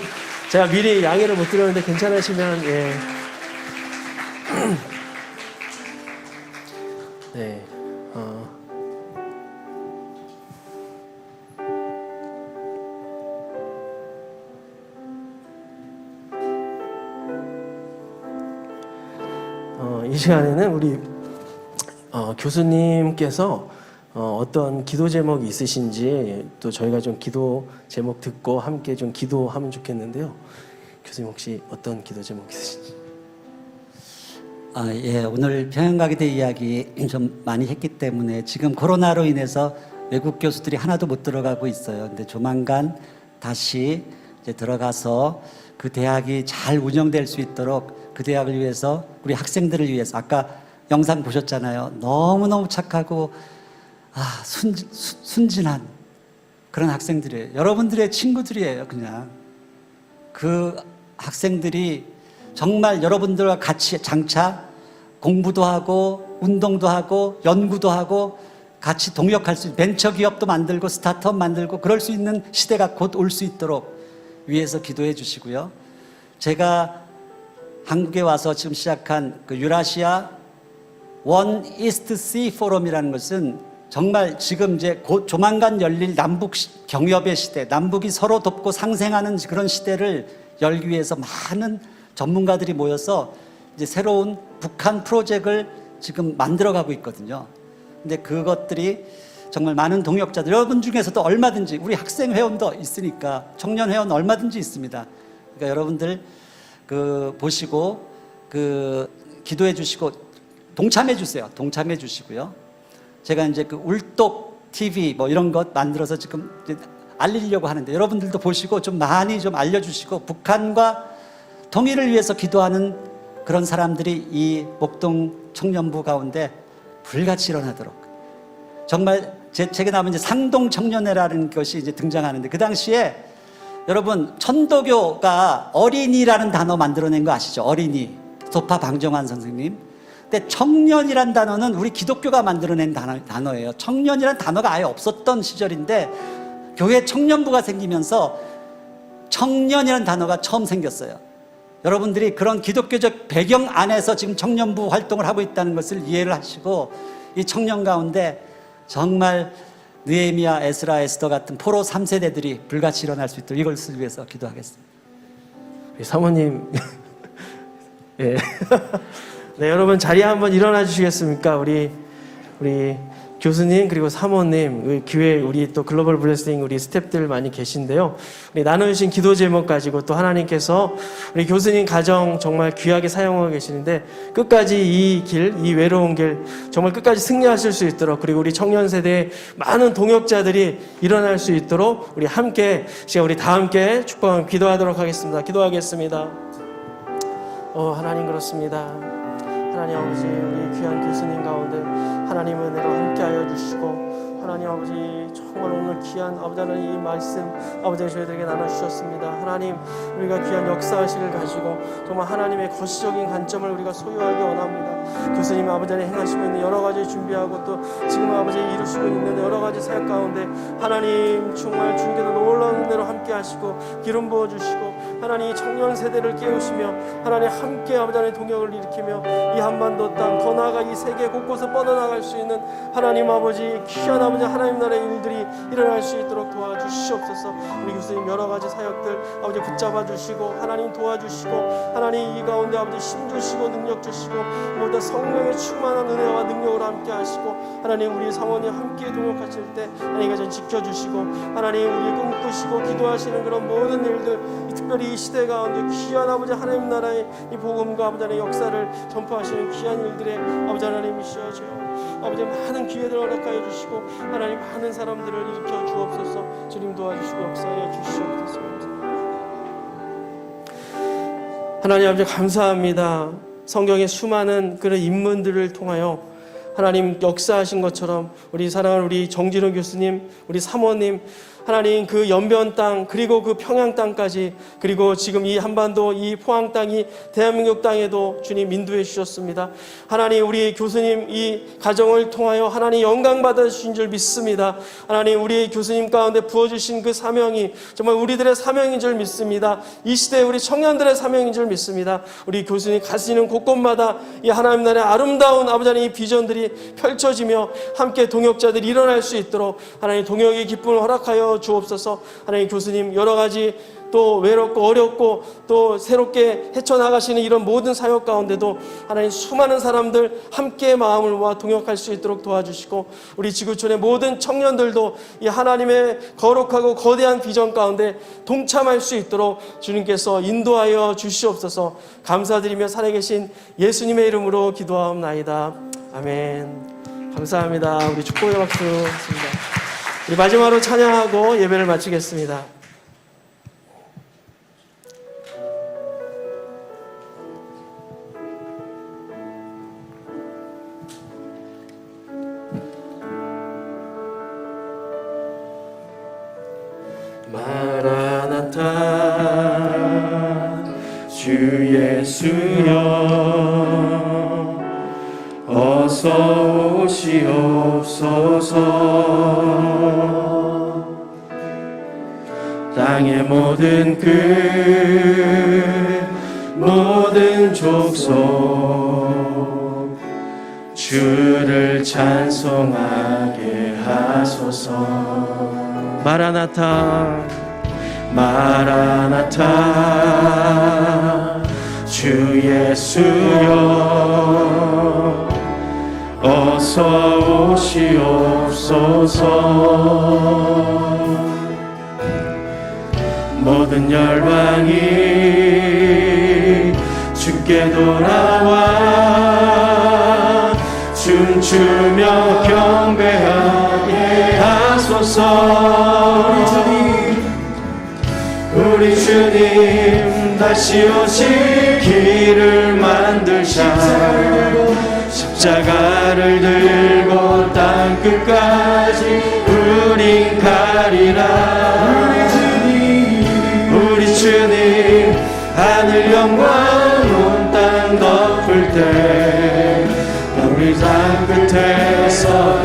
제가 미리 양해를 못 드렸는데 괜찮으시면 네. 이 시간에는 우리 교수님께서 어떤 기도 제목이 있으신지 또 저희가 좀 기도 제목 듣고 함께 좀 기도하면 좋겠는데요. 교수님 혹시 어떤 기도 제목 있으신지? 오늘 평양가기대 이야기 좀 많이 했기 때문에 지금 코로나로 인해서 외국 교수들이 하나도 못 들어가고 있어요. 근데 조만간 다시 이제 들어가서 그 대학이 잘 운영될 수 있도록 그 대학을 위해서 우리 학생들을 위해서 아까 영상 보셨잖아요. 너무너무 착하고 순진한 그런 학생들이에요. 여러분들의 친구들이에요. 그냥 그 학생들이 정말 여러분들과 같이 장차 공부도 하고 운동도 하고 연구도 하고 같이 동역할 수 있는 벤처기업도 만들고 스타트업 만들고 그럴 수 있는 시대가 곧 올 수 있도록 위해서 기도해 주시고요. 제가 한국에 와서 지금 시작한 그 유라시아 원 이스트 시 포럼이라는 것은 정말 지금 이제 곧 조만간 열릴 남북 경협의 시대, 남북이 서로 돕고 상생하는 그런 시대를 열기 위해서 많은 전문가들이 모여서 이제 새로운 북한 프로젝트를 지금 만들어가고 있거든요. 근데 그것들이 정말 많은 동역자들, 여러분 중에서도 얼마든지 우리 학생 회원도 있으니까 청년 회원 얼마든지 있습니다. 그러니까 여러분들 그 보시고 그 기도해 주시고 동참해 주세요. 동참해 주시고요. 제가 이제 그 울독 TV 뭐 이런 것 만들어서 지금 알리려고 하는데 여러분들도 보시고 좀 많이 좀 알려주시고 북한과 통일을 위해서 기도하는 그런 사람들이 이 목동 청년부 가운데 불같이 일어나도록 정말 제 책에 나오면 이제 상동청년회라는 것이 이제 등장하는데, 그 당시에 여러분 천도교가 어린이라는 단어 만들어낸 거 아시죠? 어린이. 소파 방정환 선생님. 근데 청년이란 단어는 우리 기독교가 만들어낸 단어예요. 청년이란 단어가 아예 없었던 시절인데 교회 청년부가 생기면서 청년이라는 단어가 처음 생겼어요. 여러분들이 그런 기독교적 배경 안에서 지금 청년부 활동을 하고 있다는 것을 이해를 하시고, 이 청년 가운데 정말 느헤미야, 에스라, 에스더 같은 포로 3세대들이 불같이 일어날 수 있도록 이것을 위해서 기도하겠습니다. 우리 사모님, 예. 네, 여러분 자리에 한번 일어나 주시겠습니까? 우리 교수님 그리고 사모님, 우리 교회 우리 또 글로벌 블레싱 우리 스태프들 많이 계신데요. 우리 나누신 기도 제목 가지고 또 하나님께서 우리 교수님 가정 정말 귀하게 사용하고 계시는데 끝까지 이 길, 이 외로운 길 정말 끝까지 승리하실 수 있도록, 그리고 우리 청년 세대의 많은 동역자들이 일어날 수 있도록 우리 함께 우리 다 함께 축복하고 기도하도록 하겠습니다. 기도하겠습니다. 하나님 그렇습니다. 하나님 아버지, 우리 귀한 교수님 가운데 하나님 은혜로 함께하여 주시고, 하나님 아버지 정말 오늘 귀한 아버지 하나님 이 말씀 아버지 저희들에게 나눠주셨습니다. 하나님 우리가 귀한 역사의식을 가지고 정말 하나님의 거시적인 관점을 우리가 소유하기 원합니다. 교수님 아버지 하나님 행하시고 있는 여러 가지 준비하고 또 지금 아버지 이루시고 있는 여러 가지 사역 가운데 하나님 정말 주님께서 놀라운 은혜로 함께 하시고 기름 부어주시고, 하나님 청년 세대를 깨우시며 하나님 함께 아버지 하나님 동역을 일으키며 이 한반도 땅 더 나아가 이 세계 곳곳에 뻗어나갈 수 있는 하나님 아버지 귀한 아버지 하나님 나라의 일들이 일어날 수 있도록 도와주시옵소서. 우리 교수님 여러 가지 사역들 아버지 붙잡아 주시고 하나님 도와주시고, 하나님 이 가운데 아버지 힘 주시고 능력 주시고 모두 성령의 충만한 은혜와 능력으로 함께 하시고, 하나님 우리 사모님 함께 동역하실 때 하나님 좀 지켜주시고, 하나님 우리 꿈꾸시고 기도하시는 그런 모든 일들, 특별히 이 시대 가운데 귀한 아버지 하나님 나라의 이 복음과 아버지 하나님의 역사를 전파하시는 귀한 일들의 아버지 하나님이시여주여. 아버지 많은 기회들을 허락하여 주시고 하나님 많은 사람들을 일으켜 주옵소서. 주님 도와주시고 역사하여 주시옵소서. 하나님 아버지 감사합니다. 성경의 수많은 그런 인물들을 통하여 하나님 역사하신 것처럼 우리 사랑하는 우리 정진호 교수님, 우리 사모님, 하나님 그 연변 땅 그리고 그 평양 땅까지, 그리고 지금 이 한반도 이 포항 땅이 대한민국 땅에도 주님 인도해 주셨습니다. 하나님 우리 교수님 이 가정을 통하여 하나님 영광 받아주신 줄 믿습니다. 하나님 우리 교수님 가운데 부어주신 그 사명이 정말 우리들의 사명인 줄 믿습니다. 이 시대에 우리 청년들의 사명인 줄 믿습니다. 우리 교수님 가시는 곳곳마다 이 하나님 나라의 아름다운 아버지 하나님 이 비전들이 펼쳐지며 함께 동역자들이 일어날 수 있도록 하나님 동역의 기쁨을 허락하여 주옵소서. 하나님 교수님 여러 가지 또 외롭고 어렵고 또 새롭게 헤쳐나가시는 이런 모든 사역 가운데도 하나님 수많은 사람들 함께 마음을 모아 동역할 수 있도록 도와주시고, 우리 지구촌의 모든 청년들도 이 하나님의 거룩하고 거대한 비전 가운데 동참할 수 있도록 주님께서 인도하여 주시옵소서. 감사드리며 살아계신 예수님의 이름으로 기도하옵나이다. 아멘. 감사합니다. 우리 축복의 박수 했습니다. 우리 마지막으로 찬양하고 예배를 마치겠습니다. 마라나타 주 예수여 어서 오시옵소서. 땅의 모든 끝 모든 족속 주를 찬송하게 하소서. 마라나타 마라나타 주 예수여 어서 오시옵소서. 모든 열방이 주께 돌아와 춤추며 경배하게 하소서. 우리 주님 다시 오실 길을 만들자. 십자가를 들고 땅끝 끝까지 우린 가리라. 우리 주님 하늘 영광 온 땅 덮을 때 우리 땅 끝에서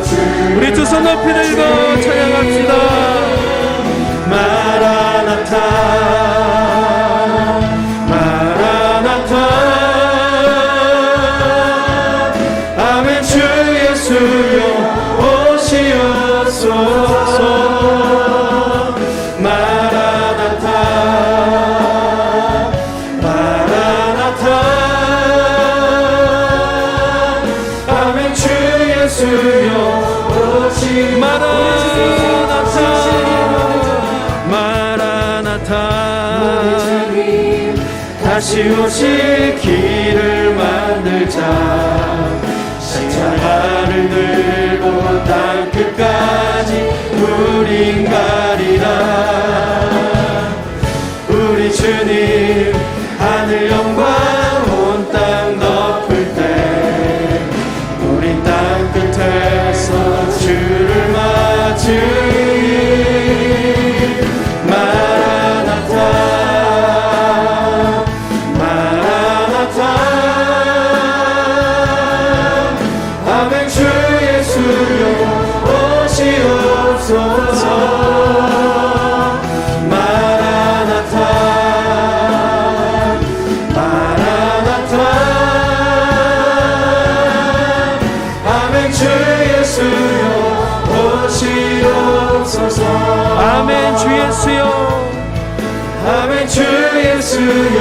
우리 두 손 높이 들고 찬양합시다. 마라나타 마라나타 아멘. 주 예수여 오시옵소서. 마라나타 마라나타 아멘. 주 예수여 오시 마라나타 마라나타 다시 오실 길을 만들자. 십자가를 들고 땅 끝까지 우린 가리라. 우리 주님 하늘 영광 온 땅 덮을 때 우린 땅 끝에서 주를 맞으리. 마라나타 마라나타 아멘. 주 예수여 오시옵소서. 마라나타 마라나타 아멘. 주 예수여 오시옵소서. 아멘. 주 예수여 아멘. 주 예수여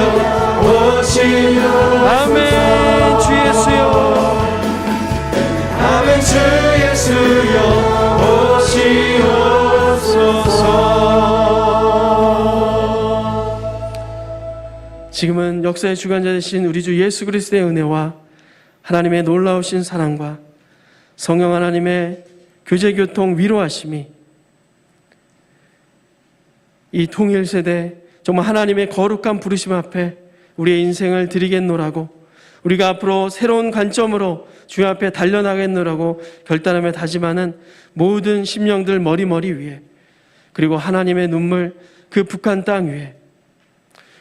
오시옵소서. 아멘. 주 예수여 아멘. 주 예수여 오시옵소서. 지금은 역사의 주관자 되신 우리 주 예수 그리스도의 은혜와 하나님의 놀라우신 사랑과 성령 하나님의 교제 교통 위로하심이 이 통일 세대 정말 하나님의 거룩한 부르심 앞에 우리의 인생을 드리겠노라고, 우리가 앞으로 새로운 관점으로 주님 앞에 달려나겠노라고 결단하며 다짐하는 모든 심령들 머리 위에, 그리고 하나님의 눈물 그 북한 땅 위에,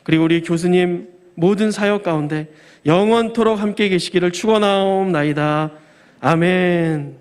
그리고 우리 교수님 모든 사역 가운데 영원토록 함께 계시기를 축원하옵나이다. 아멘.